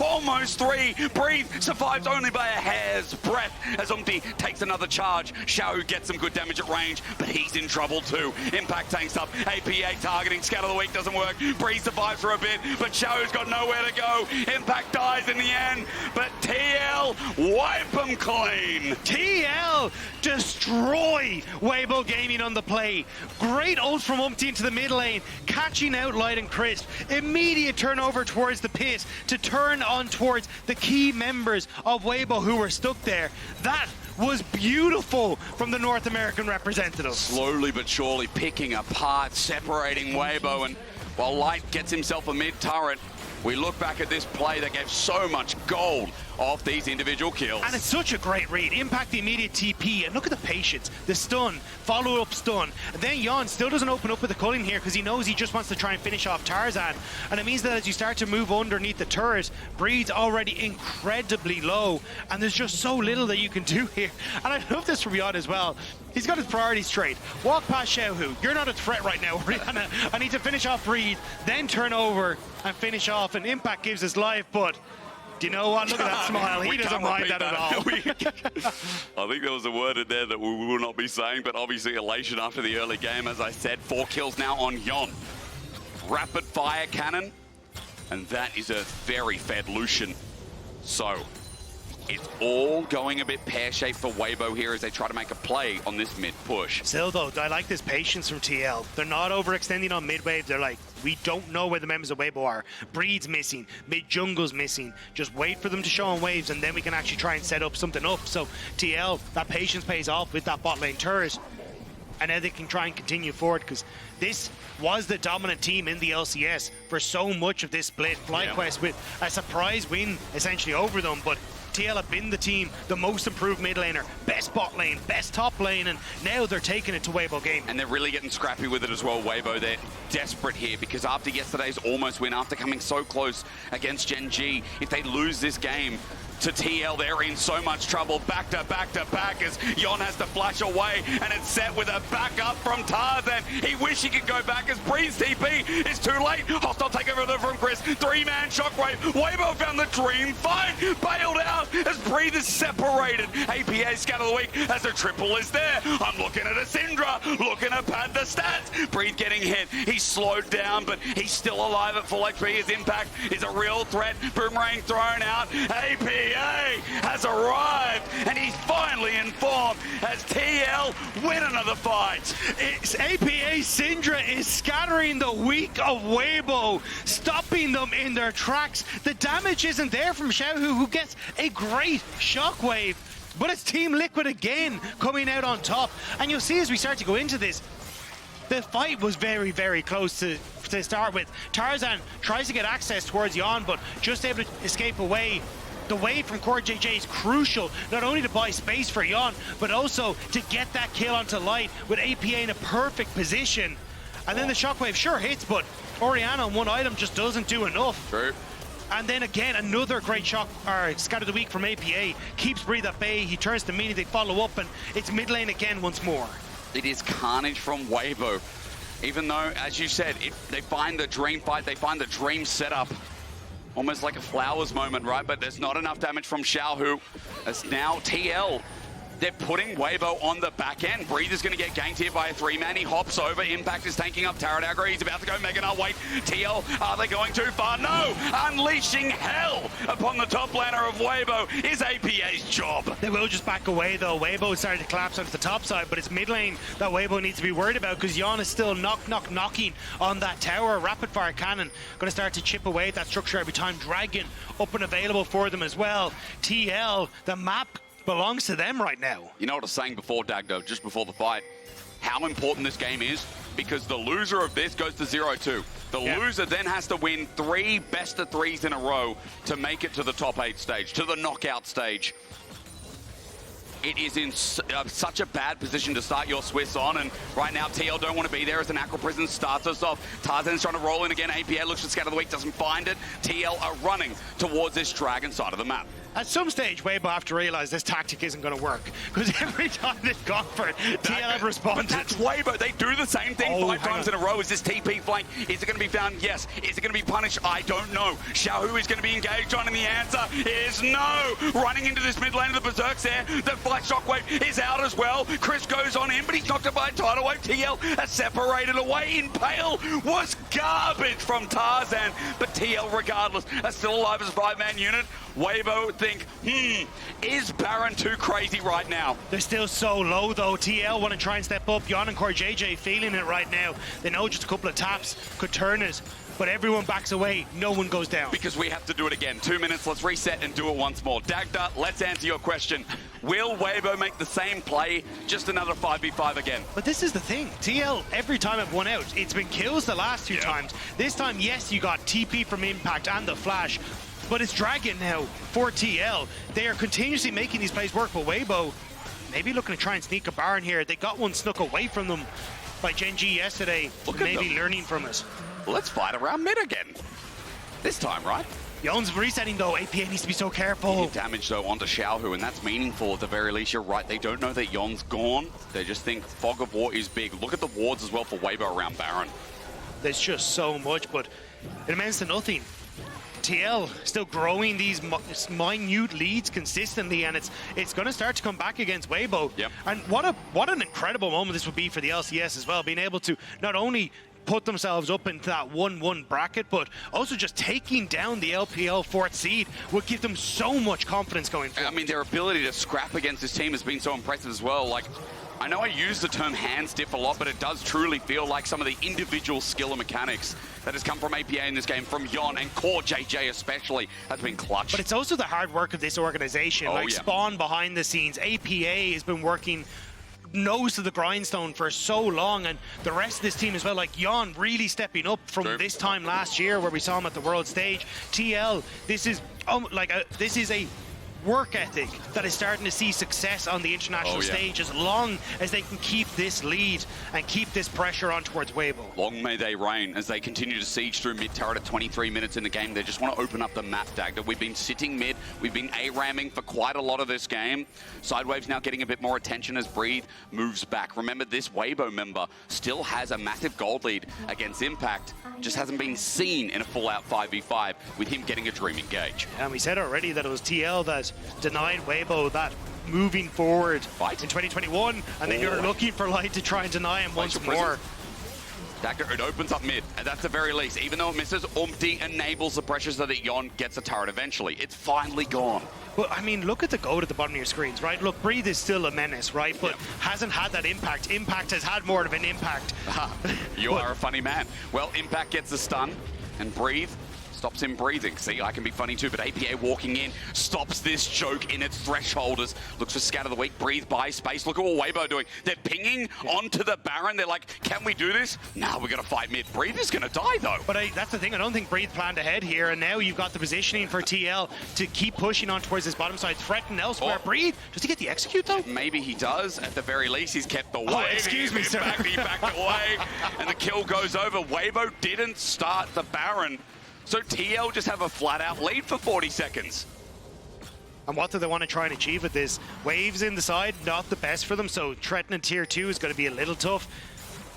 almost 3. Breathe survives only by a hair's breadth as UmTi takes another charge. Xiaohu gets some good damage at range, but he's in trouble too. Impact tanks up. APA targeting. Scatter the Weak doesn't work. Breathe survives for a bit, but Xiaohu's got nowhere to go. Impact dies in the end, but TL wipe them clean. TL destroy Weibo Gaming on the play. Great ult from UmTi into the mid lane, catching out Light and Crisp. Immediate turnover towards the pit to turn on towards the key members of Weibo who were stuck there. That was beautiful from the North American representative. Slowly but surely picking apart, separating Weibo, and while Light gets himself a mid turret, we look back at this play that gave so much gold off these individual kills. And it's such a great read. Impact the immediate TP, and look at the patience. The stun, follow-up stun. And then Yeon still doesn't open up with the culling here because he knows he just wants to try and finish off Tarzan. And it means that as you start to move underneath the turret, Breed's already incredibly low, and there's just so little that you can do here. And I love this from Yeon as well. He's got his priorities straight. Walk past Xiaohu. You're not a threat right now, Orianna. I need to finish off Breed, then turn over and finish off. And Impact gives his life, but do you know what? Look at that smile. He doesn't mind that at all. I think there was a word in there that we will not be saying, but obviously elation after the early game. As I said, 4 kills now on Yeon. Rapid fire cannon, and that is a very fed Lucian. So it's all going a bit pear-shaped for Weibo here as they try to make a play on this mid push. Still though, I like this patience from TL. They're not overextending on mid wave. They're like, we don't know where the members of Weibo are. Breed's missing, mid jungle's missing. Just wait for them to show on waves and then we can actually try and set up something up. So TL, that patience pays off with that bot lane turret. And then they can try and continue forward because this was the dominant team in the LCS for so much of this split. FlyQuest with a surprise win essentially over them, but TL have been the team, the most improved mid laner, best bot lane, best top lane, and now they're taking it to Weibo game. And they're really getting scrappy with it as well, Weibo. They're desperate here because after yesterday's almost win, after coming so close against Gen G, if they lose this game to TL, they're in so much trouble. Back to back to back as Yeon has to flash away, and it's set with a backup from Tarzan. He wish he could go back as Breeze TP is too late. Hostile takeover from Chris. 3-man shockwave. Weibo found the dream fight. Bailed out as Breeze is separated. APA scatter the week as a triple is there. I'm looking at a Syndra, looking to pad the stats. Breeze getting hit. He's slowed down, but he's still alive at full HP. His impact is a real threat. Boomerang thrown out. APA has arrived, and he's finally informed as TL win another fight. It's APA Syndra is scattering the weak of Weibo, stopping them in their tracks. The damage isn't there from Xiaohu, who gets a great shockwave, but it's Team Liquid again coming out on top. And you'll see as we start to go into this, the fight was very, very close to start with. Tarzan tries to get access towards Yeon, but just able to escape away. The wave from CoreJJ is crucial, not only to buy space for Yeon, but also to get that kill onto Light with APA in a perfect position. And then the shockwave sure hits, but Orianna on one item just doesn't do enough. True. And then again, another great scatter the weak from APA. Keeps Breathe at bay, he turns to Mini, they follow up, and it's mid lane again once more. It is carnage from Weibo. Even though, as you said, they find the dream fight, they find the dream setup. Almost like a Flowers moment, right? But there's not enough damage from Xiaohu. As now TL, they're putting Weibo on the back end. Breathe is going to get ganked here by a 3-man. He hops over. Impact is tanking up Turret aggro. He's about to go Mega Nut. Wait, TL, are they going too far? No! Unleashing hell upon the top laner of Weibo is APA's job. They will just back away though. Weibo started to collapse onto the top side, but it's mid lane that Weibo needs to be worried about because Yeon is still knocking on that tower. Rapid fire cannon going to start to chip away at that structure every time. Dragon up and available for them as well. TL, the map belongs to them right now. You know what I was saying before, Dagdo, just before the fight, how important this game is, because the loser of this goes to 0-2. The loser then has to win 3 best of 3s in a row to make it to the top 8 stage, to the knockout stage. It is in such a bad position to start your Swiss on, and right now TL don't want to be there as an Aqua Prison starts us off. Tarzan's trying to roll in again. APA looks for Scatter the Weak, doesn't find it. TL are running towards this dragon side of the map. At some stage, Weibo have to realize this tactic isn't going to work, because every time they've gone for it, TL have responded. But that's Weibo. They do the same thing 5 times in a row. Is this TP flank? Is it going to be found? Yes. Is it going to be punished? I don't know. Xiaohu is going to be engaged on, and the answer is no. Running into this mid lane of the Berserks there. The Flight Shockwave is out as well. Chris goes on in, but he's knocked by a tidal wave. TL has separated away. Impale was garbage from Tarzan, but TL, regardless, are still alive as a 5-man unit. Weibo think, is Baron too crazy right now? They're still so low though. TL want to try and step up. Yeon and CoreJJ feeling it right now. They know just a couple of taps could turn it, but everyone backs away. No one goes down. Because we have to do it again. 2 minutes, let's reset and do it once more. Dagda, let's answer your question. Will Weibo make the same play? Just another 5v5 again. But this is the thing. TL, every time I've won out, it's been kills the last 2 times. This time, yes, you got TP from Impact and the Flash, but it's Dragon now for TL. They are continuously making these plays work, but Weibo maybe looking to try and sneak a Baron here. They got one snuck away from them by Gen G yesterday, maybe learning from it. Let's fight around mid again. This time, right? Yeon's resetting though. APA needs to be so careful. Damage though onto Xiaohu, and that's meaningful at the very least. You're right. They don't know that Yeon's gone. They just think Fog of War is big. Look at the wards as well for Weibo around Baron. There's just so much, but it amounts to nothing. TL still growing these minute leads consistently, and it's going to start to come back against Weibo. Yep. And what an incredible moment this would be for the LCS as well, being able to not only put themselves up into that 1-1 bracket, but also just taking down the LPL 4th seed would give them so much confidence going forward. I mean, their ability to scrap against this team has been so impressive as well. Like, I know I use the term hand stiff a lot, but it does truly feel like some of the individual skill and mechanics that has come from APA in this game, from Yeon and CoreJJ especially, has been clutch. But it's also the hard work of this organization. Spawn behind the scenes. APA has been working nose to the grindstone for so long, and the rest of this team as well, like Yeon really stepping up from this time last year where we saw him at the world stage. TL, this is a work ethic that is starting to see success on the international stage, as long as they can keep this lead and keep this pressure on towards Weibo. Long may they reign as they continue to siege through mid turret at 23 minutes in the game. They just want to open up the map, Dagda. We've been sitting mid, we've been A-ramming for quite a lot of this game. Sidewave's now getting a bit more attention as Breathe moves back. Remember, this Weibo member still has a massive gold lead against Impact, just hasn't been seen in a full-out 5v5 with him getting a Dream engage. And we said already that it was TL that denied Weibo that moving forward in 2021, and then you're looking for Light to try and deny him once more. Dagda, it opens up mid, and that's the very least. Even though it misses, UmTi enables the pressure so that Yeon gets a turret eventually. It's finally gone. Well, I mean, look at the goat at the bottom of your screens, right? Look, Breathe is still a menace, right? But hasn't had that impact. Impact has had more of an impact. You are a funny man. Well, Impact gets the stun, and Breathe stops him breathing. See, I can be funny too, but APA walking in stops this joke in its thresholders. Looks for Scatter the Weak. Breathe buys space. Look at what Weibo doing. They're pinging onto the Baron. They're like, can we do this? Nah, we got to fight mid. Breathe is going to die though. But that's the thing. I don't think Breathe planned ahead here, and now you've got the positioning for TL to keep pushing on towards this bottom side, threaten elsewhere. Breathe, does he get the execute though? Maybe he does. At the very least, he's kept the wave. Excuse me, sir. He backed away, and the kill goes over. Weibo didn't start the Baron. So TL just have a flat-out lead for 40 seconds. And what do they want to try and achieve with this? Waves in the side, not the best for them, so threatening tier 2 is going to be a little tough.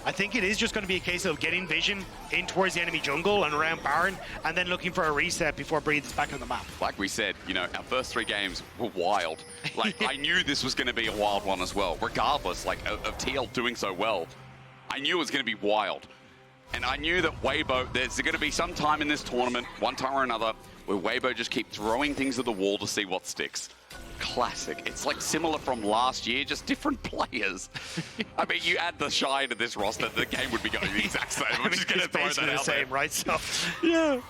I think it is just going to be a case of getting vision in towards the enemy jungle and around Baron, and then looking for a reset before Breathe is back on the map. Like we said, you know, our first 3 games were wild. Like, I knew this was going to be a wild one as well, regardless, like, of TL doing so well. I knew it was going to be wild. And I knew that Weibo, there's going to be some time in this tournament, one time or another, where Weibo just keep throwing things at the wall to see what sticks. Classic. It's like similar from last year, just different players. I mean, you add the Shy to this roster, the game would be going the exact same. I'm just going to throw that out there. Right? So, yeah.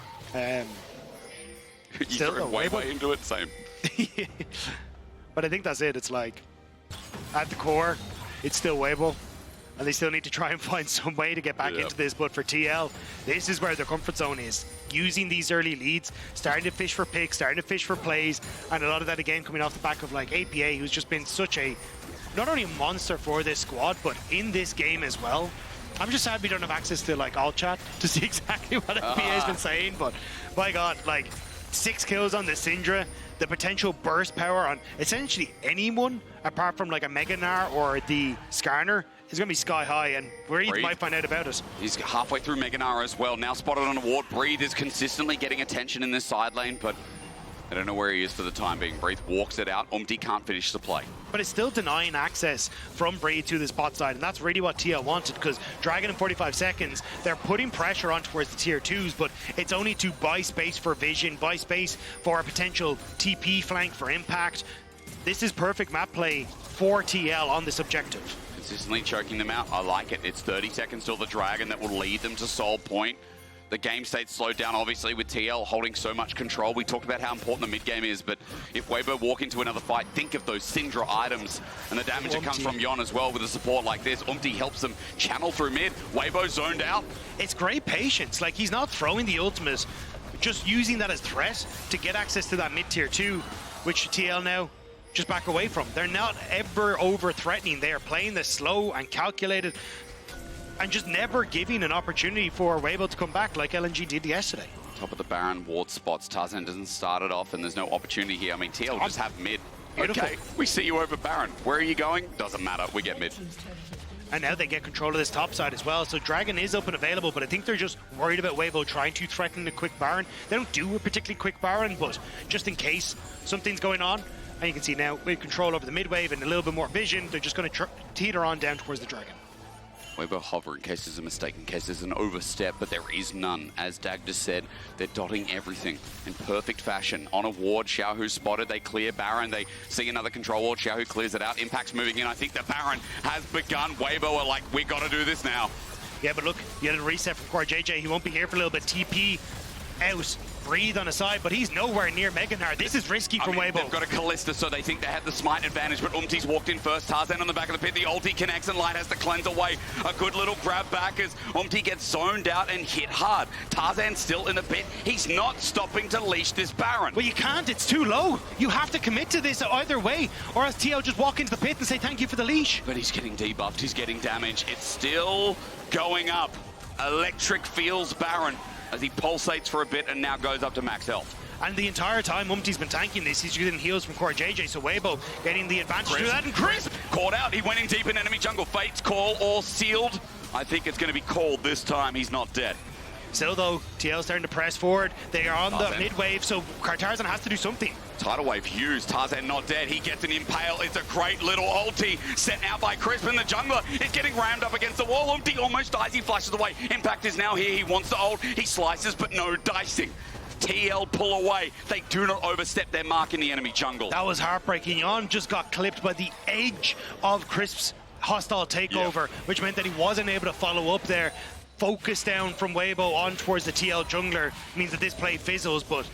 You threw Weibo into it, same. But I think that's it. It's like, at the core, it's still Weibo. And they still need to try and find some way to get back into this. But for TL, this is where their comfort zone is. Using these early leads, starting to fish for picks, starting to fish for plays, and a lot of that again coming off the back of like APA, who's just been such a, not only a monster for this squad, but in this game as well. I'm just sad we don't have access to like all chat to see exactly what APA has been saying, but my God, like 6 kills on the Syndra, the potential burst power on essentially anyone apart from like a Gnar or the Skarner is going to be sky high, and Breathe might find out about it. He's halfway through Gnar as well. Now spotted on a ward. Breathe is consistently getting attention in this side lane, but I don't know where he is for the time being. Breathe walks it out. UmTi can't finish the play. But it's still denying access from Breathe to this bot side, and that's really what TL wanted, because Dragon in 45 seconds, they're putting pressure on towards the tier 2s, but it's only to buy space for vision, buy space for a potential TP flank for impact. This is perfect map play for TL on this objective. Consistently choking them out. I like it. It's 30 seconds till the Dragon that will lead them to Soul Point. The game state slowed down, obviously, with TL holding so much control. We talked about how important the mid game is, but if Weibo walk into another fight, think of those Syndra items and the damage that comes from Yeon as well with a support like this. UmTi helps them channel through mid. Weibo zoned out. It's great patience. Like, he's not throwing the ultimate, just using that as threat to get access to that mid tier 2, which TL now just back away from. They're not ever over-threatening. They are playing this slow and calculated, and just never giving an opportunity for Weibo to come back like LNG did yesterday. Top of the Baron ward spots. Tarzan doesn't start it off, and there's no opportunity here. I mean, TL will just have mid. Beautiful. Okay, we see you over Baron. Where are you going? Doesn't matter. We get mid. And now they get control of this top side as well. So Dragon is up and available, but I think they're just worried about Weibo trying to threaten the quick Baron. They don't do a particularly quick Baron, but just in case something's going on. And you can see now, with control over the mid wave and a little bit more vision, they're just going to teeter on down towards the Dragon. Weibo hover in case there's a mistake, in case there's an overstep, but there is none. As Dag just said, they're dotting everything in perfect fashion. On a ward, Xiaohu spotted, they clear Baron, they see another control ward, Xiaohu clears it out, Impact's moving in. I think the Baron has begun. Weibo are like, we gotta do this now. Yeah, but look, you had a reset from CoreJJ, he won't be here for a little bit. TP out, Breathe on the side, but he's nowhere near Gnar. This is risky from Weibo. They've got a Kalista, so they think they have the smite advantage, but UmTi's walked in first. Tarzan on the back of the pit, the ulti connects, and Light has to cleanse away. A good little grab back as UmTi gets zoned out and hit hard. Tarzan's still in the pit. He's not stopping to leash this Baron. Well, you can't, it's too low. You have to commit to this either way, or else TL just walk into the pit and say thank you for the leash. But he's getting debuffed, he's getting damage. It's still going up. Electric feels Baron as he pulsates for a bit and now goes up to max health. And the entire time UmTi's been tanking this, he's getting heals from CoreJJ, so Weibo getting the advantage to that, and Crisp! Caught out, he went in deep in enemy jungle. Fate's call or sealed. I think it's going to be called this time, he's not dead. Still though, TL starting to press forward. They are on the mid wave, so Tarzan has to do something. Tidal wave used, Tarzan not dead. He gets an impale. It's a great little ulti sent out by Crisp, and the jungler is getting rammed up against the wall. UmTi almost dies, he flashes away. Impact is now here, he wants the ult. He slices, but no dicing. TL pull away. They do not overstep their mark in the enemy jungle. That was heartbreaking. Yeon just got clipped by the edge of Crisp's hostile takeover, which meant that he wasn't able to follow up there. Focus down from Weibo on towards the TL jungler means that this play fizzles, but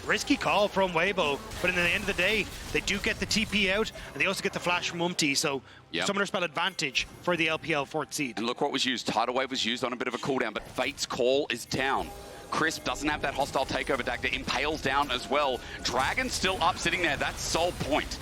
risky call from Weibo. But in the end of the day, they do get the TP out, and they also get the flash from UmTi, so summoner spell advantage for the LPL 4th seed. And look what was used. Tidal wave was used on a bit of a cooldown, but Fate's call is down. Crisp doesn't have that hostile takeover deck that impales down as well. Dragon's still up sitting there. That's Soul Point.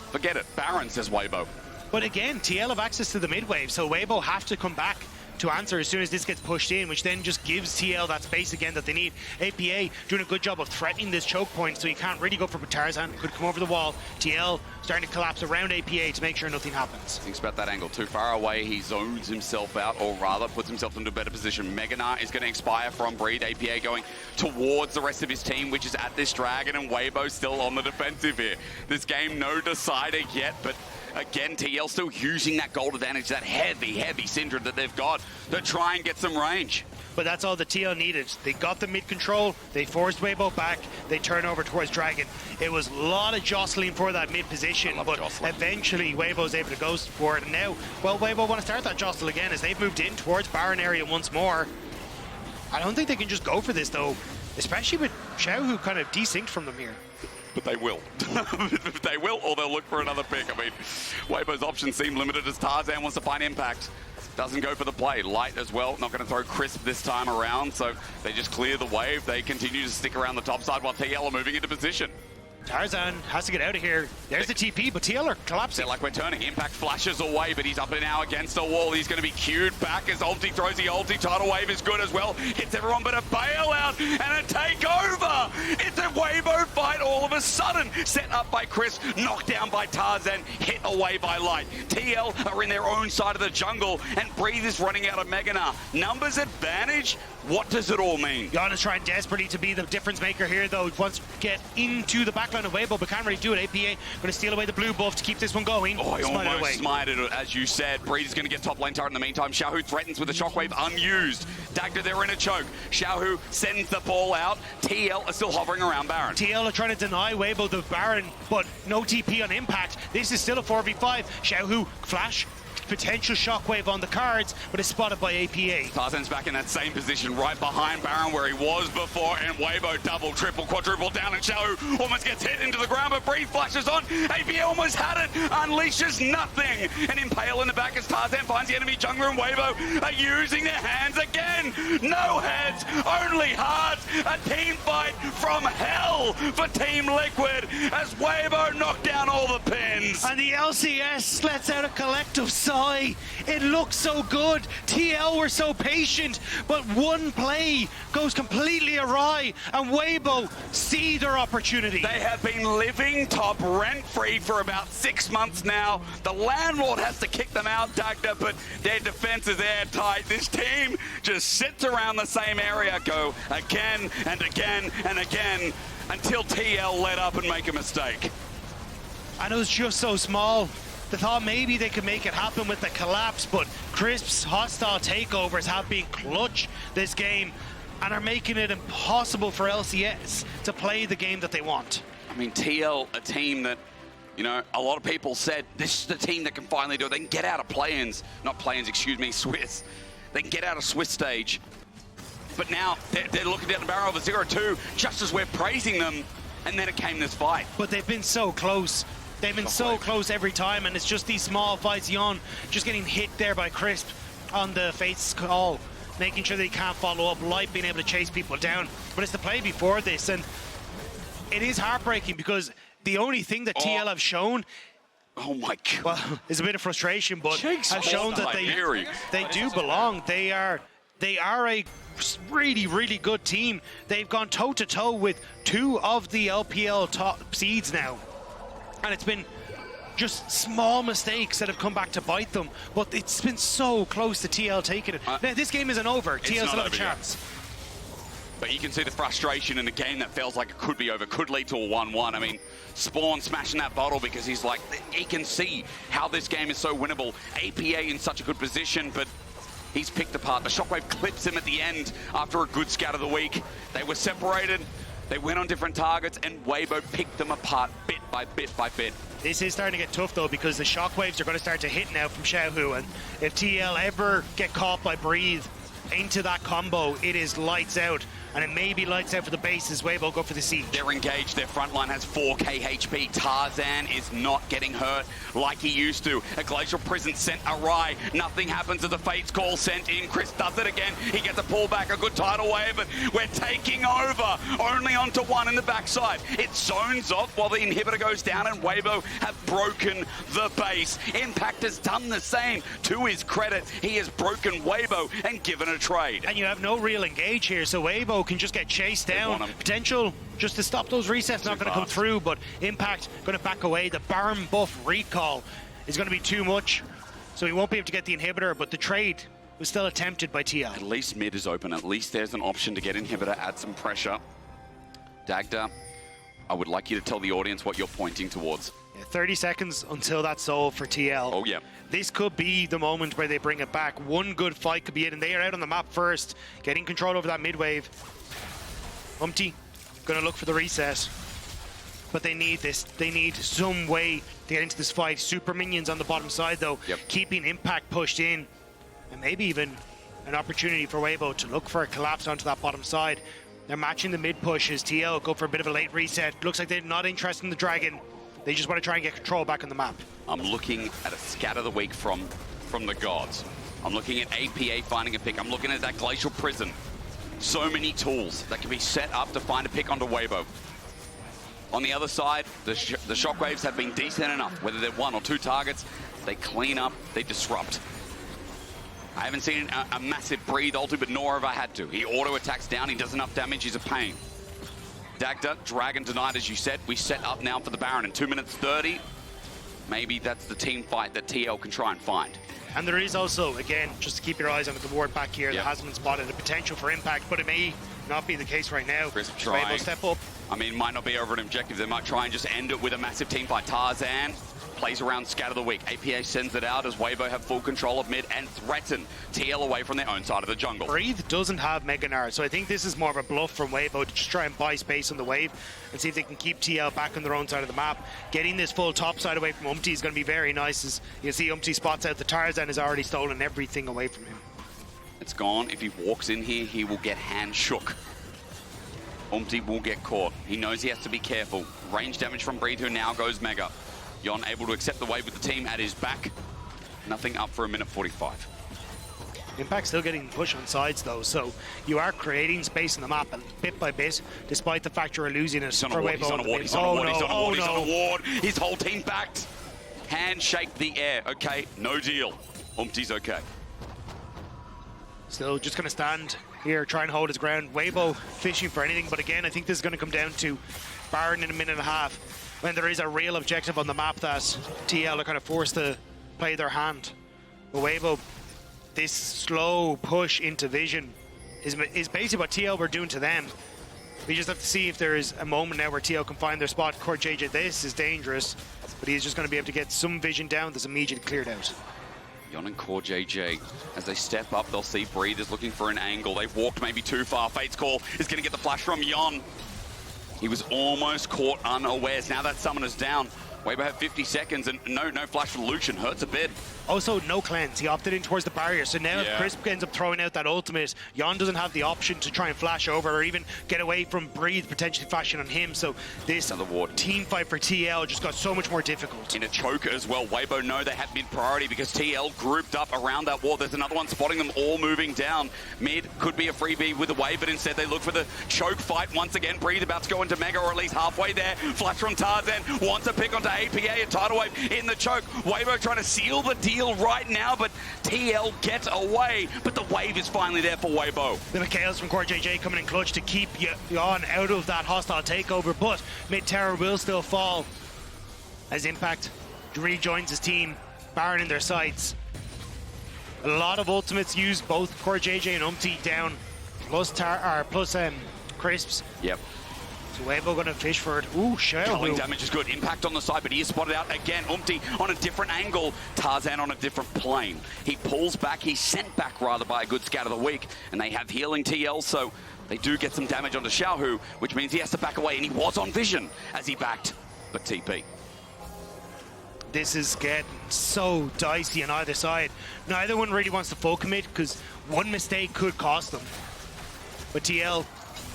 Forget it. Baron, says Weibo. But again, TL have access to the mid wave, so Weibo have to come back to answer as soon as this gets pushed in, which then just gives TL that space again that they need. APA doing a good job of threatening this choke point, so he can't really go for Tarzan. Could come over the wall. TL starting to collapse around APA to make sure nothing happens. Thinks about that angle. Too far away, he zones himself out, or rather puts himself into a better position. Gnar is going to expire from Breathe. APA going towards the rest of his team, which is at this Dragon, and Weibo still on the defensive here. This game no decider yet, but again, TL still using that gold advantage, that heavy Syndra that they've got to try and get some range. But that's all the TL needed. They got the mid control, they forced Weibo back, they turn over towards Dragon. It was a lot of jostling for that mid position, but eventually Weibo's able to go for it. And now, well, Weibo want to start that jostle again as they've moved in towards Baron area once more. I don't think they can just go for this though, especially with Xiaohu kind of desynced from them here. But they will. They will, or they'll look for another pick. I mean, Weibo's options seem limited as Tarzan wants to find impact. Doesn't go for the play. Light as well, not going to throw Crisp this time around, so they just clear the wave. They continue to stick around the top side while TL are moving into position. Tarzan has to get out of here. There's the TP, but TL are collapsing. They're like, we're turning. Impact flashes away, but he's up and now against the wall. He's going to be queued back as ulti throws the ulti. Tidal wave is good as well. Hits everyone, but a bailout and a takeover. It's a Weibo fight all of a sudden. Set up by Chris, knocked down by Tarzan, hit away by Light. TL are in their own side of the jungle, and Breathe is running out of Mega Gnar. Numbers advantage? What does it all mean? Yeon is trying desperately to be the difference maker here, though. Wants to get into the backline of Weibo, but can't really do it. APA going to steal away the blue buff to keep this one going. Oh, he almost smited it, as you said. Breed is going to get top lane turret in the meantime. Xiaohu threatens with the shockwave unused. Dagda, they're in a choke. Xiaohu sends the ball out. TL are still hovering around Baron. TL are trying to deny Weibo the Baron, but no TP on Impact. This is still a 4v5. Xiaohu, flash, potential shockwave on the cards, but is spotted by APA. Tarzan's back in that same position, right behind Baron where he was before, and Weibo double, triple, quadruple down, and Xiaohu almost gets hit into the ground, but Breathe flashes on. APA almost had it, unleashes nothing. An impale in the back as Tarzan finds the enemy jungler, and Weibo are using their hands again. No heads, only hearts. A team fight from hell for Team Liquid as Weibo knock down all the pins. And the LCS lets out a collective sigh. It looks so good. TL were so patient, but one play goes completely awry, and Weibo see their opportunity. They have been living top rent-free for about 6 months now. The landlord has to kick them out, Dagda, but their defense is airtight. This team just sits around the same area, go again and again and again until TL let up and make a mistake. And it was just so small. They thought maybe they could make it happen with the collapse, but Crisp's hostile takeovers have been clutch this game and are making it impossible for LCS to play the game that they want. I mean, TL, a team that, you know, a lot of people said this is the team that can finally do it. They can get out of play-ins, not play-ins, excuse me, Swiss. They can get out of Swiss stage. But now they're looking down the barrel of a 0-2 just as we're praising them, and then it came this fight. But they've been so close. They've been so close every time, and it's just these small fights. Yeon just getting hit there by Crisp on the Fate's call, making sure they can't follow up. Light being able to chase people down. But it's the play before this, and it is heartbreaking because the only thing that TL have shown, oh my God, well, is a bit of frustration, but have shown that they do belong. They are a really, really good team. They've gone toe-to-toe with 2 of the LPL top seeds now. And it's been just small mistakes that have come back to bite them. But it's been so close to TL taking it. Now, this game isn't over. TL still have a chance. But you can see the frustration in a game that feels like it could be over, could lead to a 1-1. I mean, Spawn smashing that bottle because he's like, he can see how this game is so winnable. APA in such a good position, but he's picked apart. The shockwave clips him at the end after a good scout of the week. They were separated. They went on different targets, and Weibo picked them apart bit by bit by bit. This is starting to get tough, though, because the shockwaves are going to start to hit now from Xiaohu, and if TL ever get caught by Breathe into that combo, it is lights out. And it may be lights out for the base as Weibo go for the siege. They're engaged. Their front line has 4k HP. Tarzan is not getting hurt like he used to. A Glacial Prison sent awry. Nothing happens as the Fate's call sent in. Chris does it again. He gets a pullback, a good tidal wave, but we're taking over. Only onto 1 in the backside. It zones off while the inhibitor goes down, and Weibo have broken the base. Impact has done the same. To his credit, he has broken Weibo and given a trade. And you have no real engage here, so Weibo can just get chased down. Potential just to stop those resets not going to come through, but Impact going to back away. The Baron buff recall is going to be too much, so he won't be able to get the inhibitor, but the trade was still attempted by TL. At least mid is open. At least there's an option to get inhibitor, add some pressure. Dagda, I would like you to tell the audience what you're pointing towards. Yeah, 30 seconds until that's solved for TL. Oh, yeah. This could be the moment where they bring it back. One good fight could be it, and they are out on the map first, getting control over that mid wave. UmTi going to look for the reset, but they need this. They need some way to get into this fight. Super minions on the bottom side, though, keeping Impact pushed in, and maybe even an opportunity for Weibo to look for a collapse onto that bottom side. They're matching the mid push as TL go for a bit of a late reset. Looks like they're not interested in the Dragon. They just want to try and get control back on the map. I'm looking at a scat of the week from the gods. I'm looking at APA finding a pick. I'm looking at that Glacial Prison. So many tools that can be set up to find a pick onto Weibo. On the other side, the shockwaves have been decent enough. Whether they're 1 or 2 targets, they clean up, they disrupt. I haven't seen a massive breathe ulti, but nor have I had to. He auto-attacks down, he does enough damage, he's a pain. Dagda, Dragon denied, as you said. We set up now for the Baron in 2 minutes 30. Maybe that's the team fight that TL can try and find. And there is also, again, just to keep your eyes on the ward back here, that hasn't been spotted, the potential for impact, but it may not be the case right now. Crisp trying. Weibo step up. I mean, it might not be over an objective. They might try and just end it with a massive team fight. Tarzan plays around Scatter the Weak. APA sends it out as Weibo have full control of mid and threaten TL away from their own side of the jungle. Breathe doesn't have Mega Gnar, so I think this is more of a bluff from Weibo to just try and buy space on the wave and see if they can keep TL back on their own side of the map. Getting this full top side away from UmTi is going to be very nice. As you can see, UmTi spots out the Tarzan has already stolen everything away from him. It's gone. If he walks in here, he will get hand shook. UmTi will get caught. He knows he has to be careful. Range damage from Breathe, who now goes Mega. Yeon able to accept the wave with the team at his back. Nothing up for a minute 45. Impact still getting push on sides though, so you are creating space on the map bit by bit, despite the fact you're losing it. He's on a ward, he's on a ward, he's on a ward, he's on a ward, he's on a ward. His whole team backed. Handshake the air. Okay, no deal. UmTi's okay. Still just going to stand here, try and hold his ground. Weibo fishing for anything, but again, I think this is going to come down to Baron in a minute and a half, when there is a real objective on the map that TL are kind of forced to play their hand. But Weibo, this slow push into vision is basically what TL were doing to them. We just have to see if there is a moment now where TL can find their spot. CoreJJ, this is dangerous, but he's just going to be able to get some vision down that's immediately cleared out. Yeon and CoreJJ, as they step up, they'll see Breathe is looking for an angle. They've walked maybe too far. Fate's Call is going to get the flash from Yeon. He was almost caught unawares. Now that summoner's down. Weibo have 50 seconds and no flash for Lucian. Hurts a bit. Also, no cleanse. He opted in towards the barrier. So now if Crisp ends up throwing out that ultimate, Yeon doesn't have the option to try and flash over or even get away from Breathe potentially flashing on him. So this team fight for TL just got so much more difficult. In a choke as well. Weibo know they had mid priority because TL grouped up around that wall. There's another one spotting them all moving down. Mid could be a freebie with a wave, but instead they look for the choke fight once again. Breathe about to go into Mega, or at least halfway there. Flash from Tarzan. Wants to pick onto APA and Tidal Wave in the choke. Weibo trying to seal the deal right now, but TL gets away. But the wave is finally there for Weibo. The Mikhails from CoreJJ coming in clutch to keep Yeon out of that hostile takeover, but mid-tower will still fall as Impact rejoins his team. Baron in their sights. A lot of ultimates used, both CoreJJ and UmTi down, plus Crisps. Yep. So Weibo gonna fish for it. Ooh, Culling damage is good. Impact on the side, but he is spotted out again. UmTi on a different angle. Tarzan on a different plane. He pulls back. He's sent back rather by a good scout of the week. And they have healing TL, so they do get some damage onto Xiaohu, which means he has to back away. And he was on vision as he backed, but TP. This is getting so dicey on either side. Neither one really wants to full commit because one mistake could cost them. But TL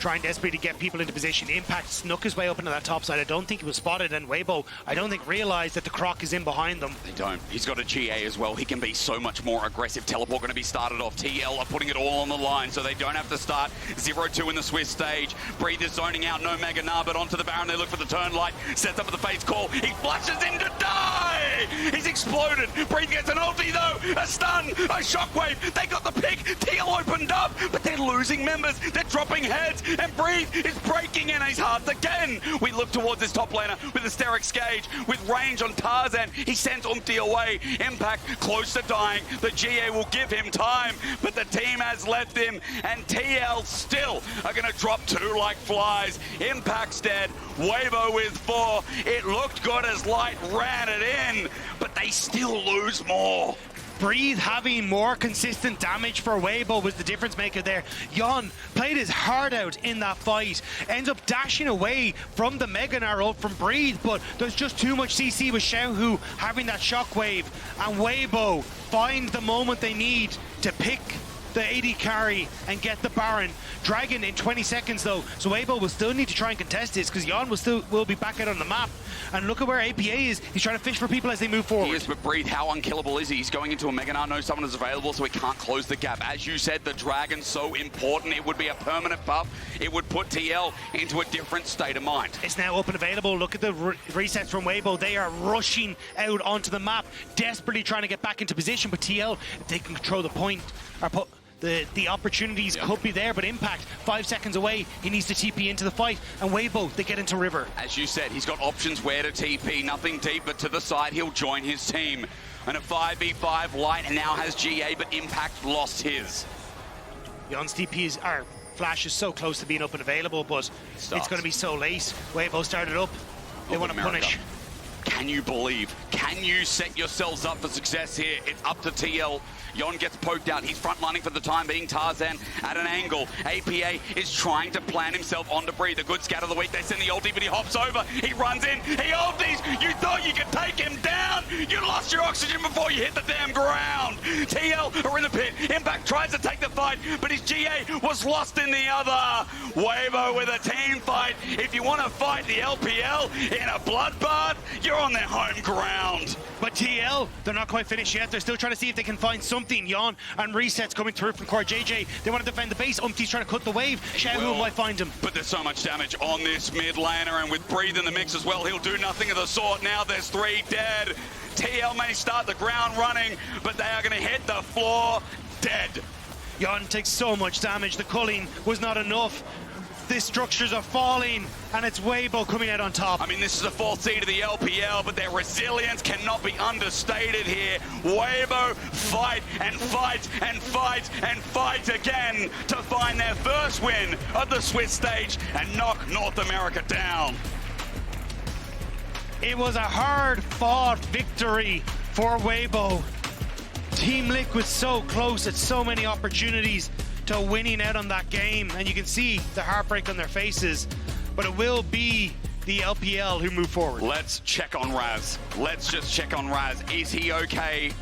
trying desperately to get people into position. Impact snuck his way up into that top side. I don't think he was spotted, and Weibo, I don't think, realized that the Croc is in behind them. They don't. He's got a GA as well. He can be so much more aggressive. Teleport going to be started off. TL are putting it all on the line, so they don't have to start 0-2 in the Swiss stage. Breathe is zoning out. No Mega Gnar, but onto the Baron. They look for the turn light. Sets up with the Fate's Call. He flashes in to die! He's exploded. Breathe gets an ulti, though. A stun. A shockwave. They got the pick. TL opened up, but they're losing members. They're dropping heads, and Breathe is breaking in his hearts again. We look towards this top laner with a Sterix Gauge, with range on Tarzan. He sends UmTi away. Impact close to dying. The GA will give him time, but the team has left him, and TL still are going to drop 2 like flies. Impact's dead. Weibo with 4. It looked good as Light ran it in, but they still lose more. Breathe having more consistent damage for Weibo was the difference maker there. Yeon played his heart out in that fight, ends up dashing away from the Mega Gnar ult from Breathe, but there's just too much CC with Xiaohu having that shockwave, and Weibo find the moment they need to pick the AD carry and get the Baron. Dragon in 20 seconds though, so Weibo will still need to try and contest this because Yeon will be back out on the map. And look at where APA is. He's trying to fish for people as they move forward. He is, but Breathe, how unkillable is he? He's going into a Mega Gnar, knows someone is available, so he can't close the gap. As you said, the Dragon's so important. It would be a permanent buff. It would put TL into a different state of mind. It's now up and available. Look at the resets from Weibo. They are rushing out onto the map, desperately trying to get back into position. But TL, if they can control the point, or put the opportunities could be there, but Impact 5 seconds away. He needs to TP into the fight, and Weibo, they get into River. As you said, he's got options where to TP. Nothing deep, but to the side, he'll join his team. And a 5v5 Light now has GA, but Impact lost his. Yeon's TP Flash is so close to being up and available, but it's going to be so late. Weibo started up. They want to punish. Can you believe? Can you set yourselves up for success here? It's up to TL. Yeon gets poked out. He's frontlining for the time being. Tarzan at an angle. APA is trying to plan himself onto Breathe. A good scatter of the week. They send the ulti, but he hops over. He runs in. He ultis. You thought you could take him down. You lost your oxygen before you hit the damn ground. TL are in the pit. Impact tries to take the fight, but his GA was lost in the other. Weibo with a team fight. If you want to fight the LPL in a bloodbath, you're on their home ground. But TL, they're not quite finished yet. They're still trying to see if they can find something. Yeon and resets coming through from CoreJJ. They want to defend the base. UmTi's trying to cut the wave. Xiaohu might find him. But there's so much damage on this mid laner, and with Breathe in the mix as well, he'll do nothing of the sort. Now there's 3 dead. TL may start the ground running, but they are going to hit the floor dead. Yeon takes so much damage. The culling was not enough. The structures are falling, and it's Weibo coming out on top. I mean, this is the 4th seed of the LPL, but their resilience cannot be understated here. Weibo fight and fight and fight and fight again to find their first win of the Swiss stage and knock North America down. It was a hard-fought victory for Weibo. Team Liquid so close at so many opportunities to winning out on that game, and you can see the heartbreak on their faces, but it will be the LPL who move forward. Let's check on Raz. Let's just check on Raz. Is he okay?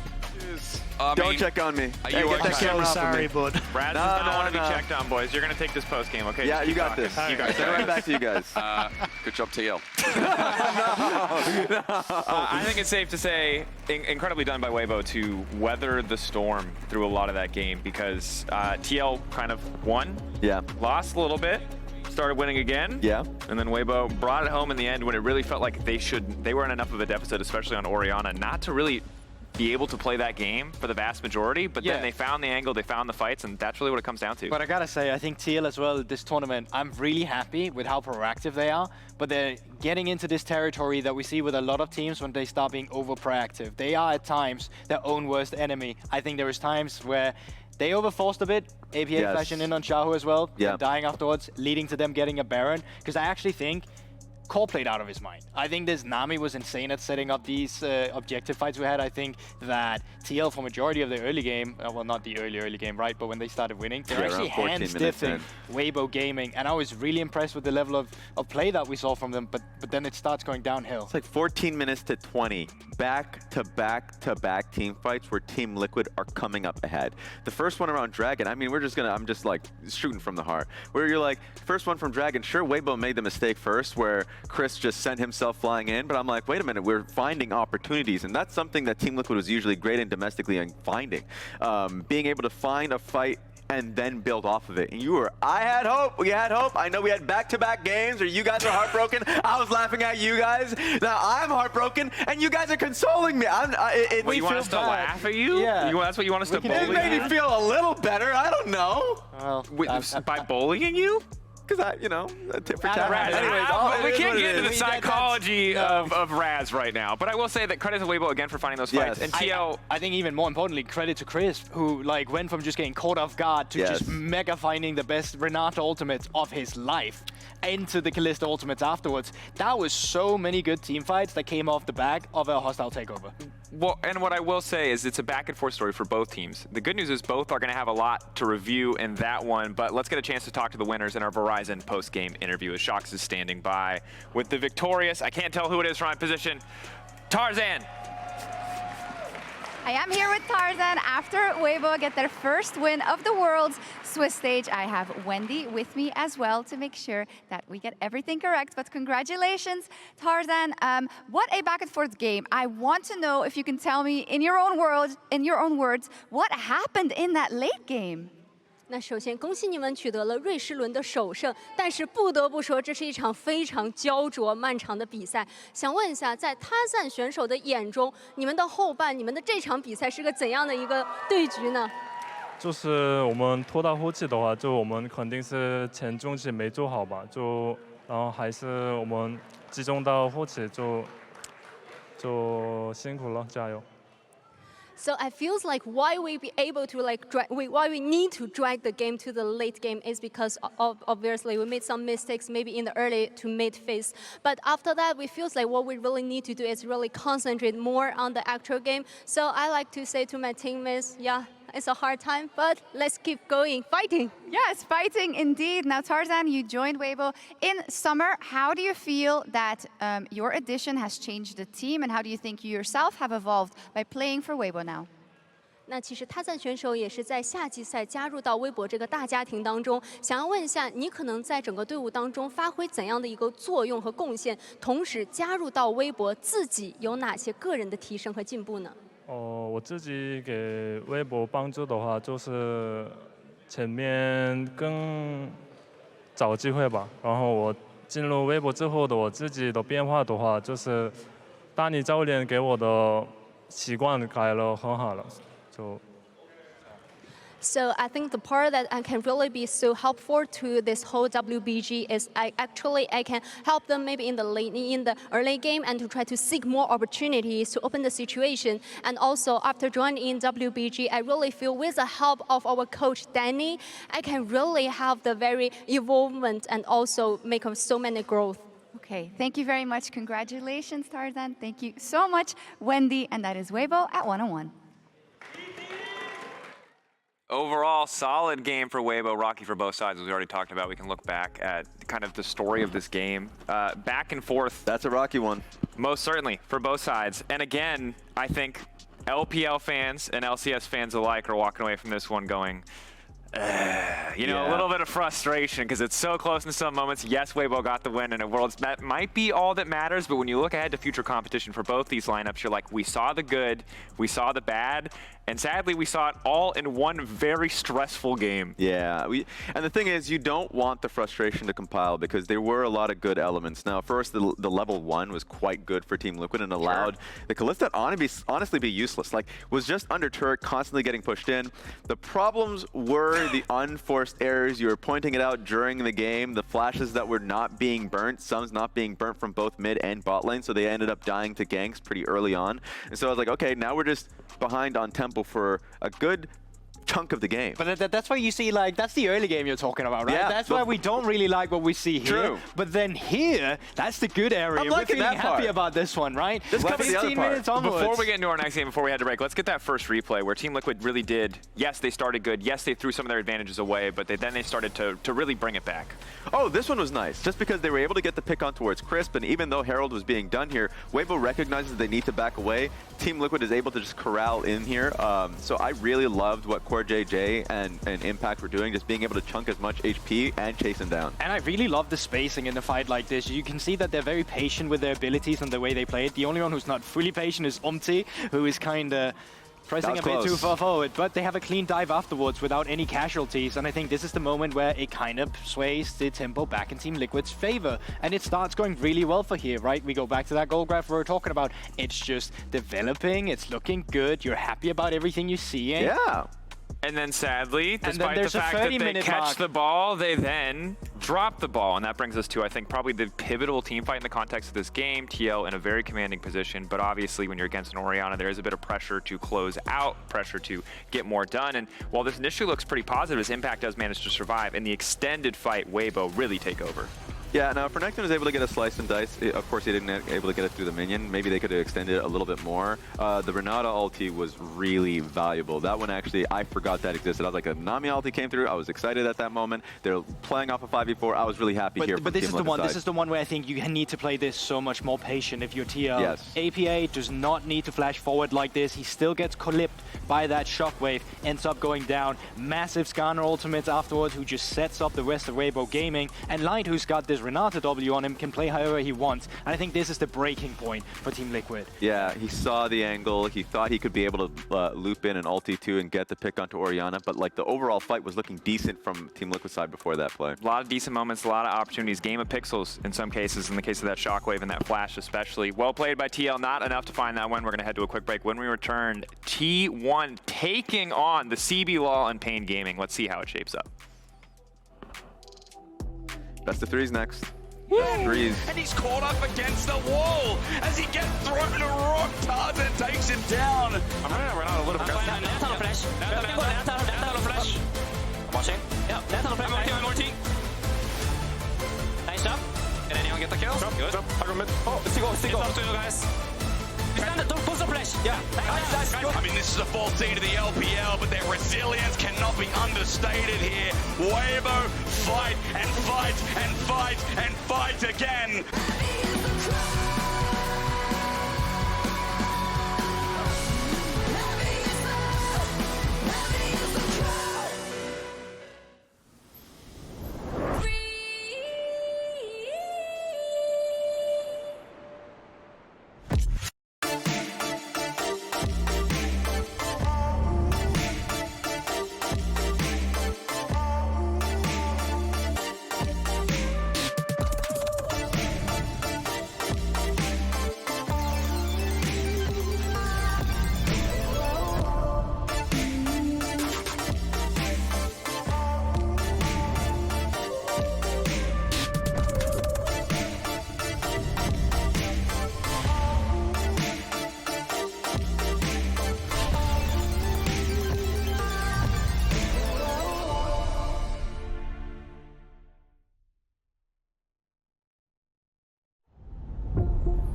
Don't check on me. Are you okay? So sorry, bud. Raz does not want to be checked on, boys. You're going to take this post game, okay? Yeah, Just you keep got talking. this. You guys Send it right back to you guys. Good job, TL. I think it's safe to say incredibly done by Weibo to weather the storm through a lot of that game, because TL kind of won, lost a little bit, started winning again, and then Weibo brought it home in the end when it really felt like they were in enough of a deficit, especially on Orianna, not to really be able to play that game for the vast majority, but then they found the angle, they found the fights, and that's really what it comes down to. But I gotta say, I think TL as well, this tournament, I'm really happy with how proactive they are, but they're getting into this territory that we see with a lot of teams when they start being over proactive. They are at times their own worst enemy. I think there is times where they overforced a bit, APA flashing in on Xiaohu as well, and dying afterwards, leading to them getting a Baron, because I actually think Core played out of his mind. I think this Nami was insane at setting up these objective fights we had. I think that TL for majority of the early game, well, not the early game, right, but when they started winning, they're actually hand-stiffing Weibo Gaming, and I was really impressed with the level of play that we saw from them, but then it starts going downhill. It's like 14 minutes to 20, back-to-back-to-back team fights where Team Liquid are coming up ahead. The first one around Dragon, I mean, I'm just like shooting from the heart, where you're like, first one from Dragon, sure, Weibo made the mistake first, where Chris just sent himself flying in, but I'm like, wait a minute, we're finding opportunities, and that's something that Team Liquid was usually great in domestically and finding. Being able to find a fight and then build off of it. And I had hope, we had hope. I know we had back-to-back games where you guys were heartbroken. I was laughing at you guys. Now I'm heartbroken, and you guys are consoling me. Well, you want us to laugh at you? Yeah. That's what you want us to bully? It made me feel a little better, I don't know. Well, by bullying you? Because tit for tat. Anyways, we can't get into the psychology of Raz right now, but I will say that credit to Weibo again for finding those fights. And TL, I think even more importantly, credit to Chris, who went from just getting caught off guard to just mega finding the best Renata ultimates of his life into the Kalista ultimates afterwards. That was so many good team fights that came off the back of a hostile takeover. Well, and what I will say is it's a back and forth story for both teams. The good news is both are going to have a lot to review in that one, but let's get a chance to talk to the winners in our Verizon post-game interview as Shox is standing by with the victorious, I can't tell who it is from my position, Tarzan. I am here with Tarzan after Weibo get their first win of the World's Swiss stage. I have Wendy with me as well to make sure that we get everything correct. But congratulations, Tarzan. What a back and forth game. I want to know if you can tell me in your own words, what happened in that late game? 那首先恭喜你们取得了瑞士轮的首胜，但是不得不说，这是一场非常焦灼漫长的比赛。想问一下，在Tarzan选手的眼中，你们的后半，你们的这场比赛是个怎样的一个对局呢？就是我们拖到后期的话，就我们肯定是前中期没做好吧，然后还是我们集中到后期就辛苦了，加油。 So I feels like why we be able to why we need to drag the game to the late game is because obviously we made some mistakes maybe in the early to mid phase, but after that we feels like what we really need to do is really concentrate more on the actual game. So I like to say to my teammates, yeah, it's a hard time, but let's keep going, fighting. Yes, fighting indeed. Now, Tarzan, you joined Weibo in summer. How do you feel that your addition has changed the team, and how do you think you yourself have evolved by playing for Weibo now? 那其实Tarzan选手也是在夏季赛加入到微博这个大家庭当中，想要问一下，你可能在整个队伍当中发挥怎样的一个作用和贡献？同时加入到微博，自己有哪些个人的提升和进步呢？ 我自己给微博帮助的话，就是前面更找机会吧。然后我进入微博之后的我自己的变化的话，就是大尼教练给我的习惯改了很好了，就。 So I think the part that I can really be so helpful to this whole WBG is I can help them maybe in the early game and to try to seek more opportunities to open the situation. And also after joining in WBG, I really feel with the help of our coach Danny, I can really have the very evolvement and also make so many growth. Okay, thank you very much. Congratulations, Tarzan. Thank you so much, Wendy. And that is Weibo at 101. Overall, solid game for Weibo, rocky for both sides, as we already talked about. We can look back at kind of the story of this game. Back and forth. That's a rocky one. Most certainly, for both sides. And again, I think LPL fans and LCS fans alike are walking away from this one going, a little bit of frustration because it's so close in some moments. Yes, Weibo got the win in a Worlds. That might be all that matters, but when you look ahead to future competition for both these lineups, you're like, we saw the good, we saw the bad, and sadly, we saw it all in one very stressful game. Yeah, and the thing is, you don't want the frustration to compile because there were a lot of good elements. Now, first, the level 1 was quite good for Team Liquid and allowed the Kalista honestly be useless. Like, was just under turret, constantly getting pushed in. The problems were the unforced errors. You were pointing it out during the game. The flashes that were not being burnt, some's not being burnt from both mid and bot lane, so they ended up dying to ganks pretty early on. And so I was like, okay, now we're just behind on tempo for a good chunk of the game. But that's why you see, like, that's the early game you're talking about, right? Yeah, that's why we don't really like what we see here. True. But then here, that's the good area. I'm We're liking feeling that part. happy about this one, right? This Well, covers the other 15 part. minutes onwards. Before we get into our next game, before we had to break, let's get that first replay where Team Liquid really did. Yes, they started good. Yes, they threw some of their advantages away, but then they started to really bring it back. Oh, this one was nice, just because they were able to get the pick on towards Crisp, and even though Herald was being done here, Weibo recognizes they need to back away. Team Liquid is able to just corral in here. So I really loved what CoreJJ and Impact were doing, just being able to chunk as much HP and chase him down. And I really love the spacing in a fight like this. You can see that they're very patient with their abilities and the way they play it. The only one who's not fully patient is UmTi, who is kind of pressing a bit too far forward, but they have a clean dive afterwards without any casualties, and I think this is the moment where it kind of sways the tempo back in Team Liquid's favor, and it starts going really well for here, right? We go back to that goal graph we were talking about. It's just developing, it's looking good, you're happy about everything you're seeing. Yeah. And then sadly, despite the fact that they catch the ball, they then drop the ball. And that brings us to, I think, probably the pivotal team fight in the context of this game. TL in a very commanding position, but obviously when you're against an Orianna, there is a bit of pressure to close out, pressure to get more done. And while this initially looks pretty positive, as Impact does manage to survive, in the extended fight, Weibo really take over. Yeah, now if Renekton was able to get a slice and dice, of course he didn't able to get it through the minion. Maybe they could have extended it a little bit more. The Renata ulti was really valuable. That one actually, I forgot that existed. I was like, a Nami ulti came through. I was excited at that moment. They're playing off a 5v4. I was really happy here. But this is the one. This is the one where I think you need to play this so much more patient if you're TL. Yes. APA does not need to flash forward like this. He still gets clipped by that shockwave, ends up going down. Massive Skarner ultimates afterwards, who just sets up the rest of Weibo Gaming. And Light, who's got this Renata W on him, can play however he wants. And I think this is the breaking point for Team Liquid. Yeah, he saw the angle. He thought he could be able to loop in an ulti too and get the pick onto Orianna. But like the overall fight was looking decent from Team Liquid side before that play. A lot of decent moments, a lot of opportunities. Game of pixels in some cases, in the case of that shockwave and that flash especially. Well played by TL, not enough to find that one. We're going to head to a quick break. When we return, T1 taking on the CB Law and Pain Gaming. Let's see how it shapes up. Best of threes next. Threes. And he's caught up against the wall as he gets thrown a rock. Tarzan takes him down. I'm running out a little bit. Renata on flash. Renata on flash. Watching. Yeah, Renata on flash. Multi. Nice job. Can anyone get the kill? Good. I got mid. Oh, it's go. It's up to you guys. Don't flash. Yeah. Nice. I mean, this is a 14 to the LPL, but their resilience cannot be understated here. Weibo fight and fight and fight and fight again.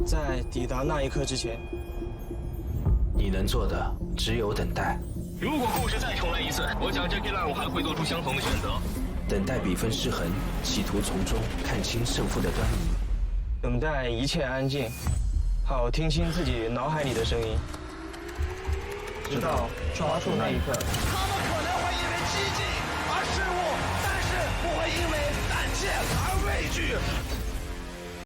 在抵达那一刻之前，你能做的只有等待。如果故事再重来一次，我想这批烂武汉会做出相同的选择。等待比分失衡，企图从中看清胜负的端倪。等待一切安静，好听清自己脑海里的声音，直到抓住那一刻。他们可能会因为激进而失误，但是不会因为胆怯而畏惧。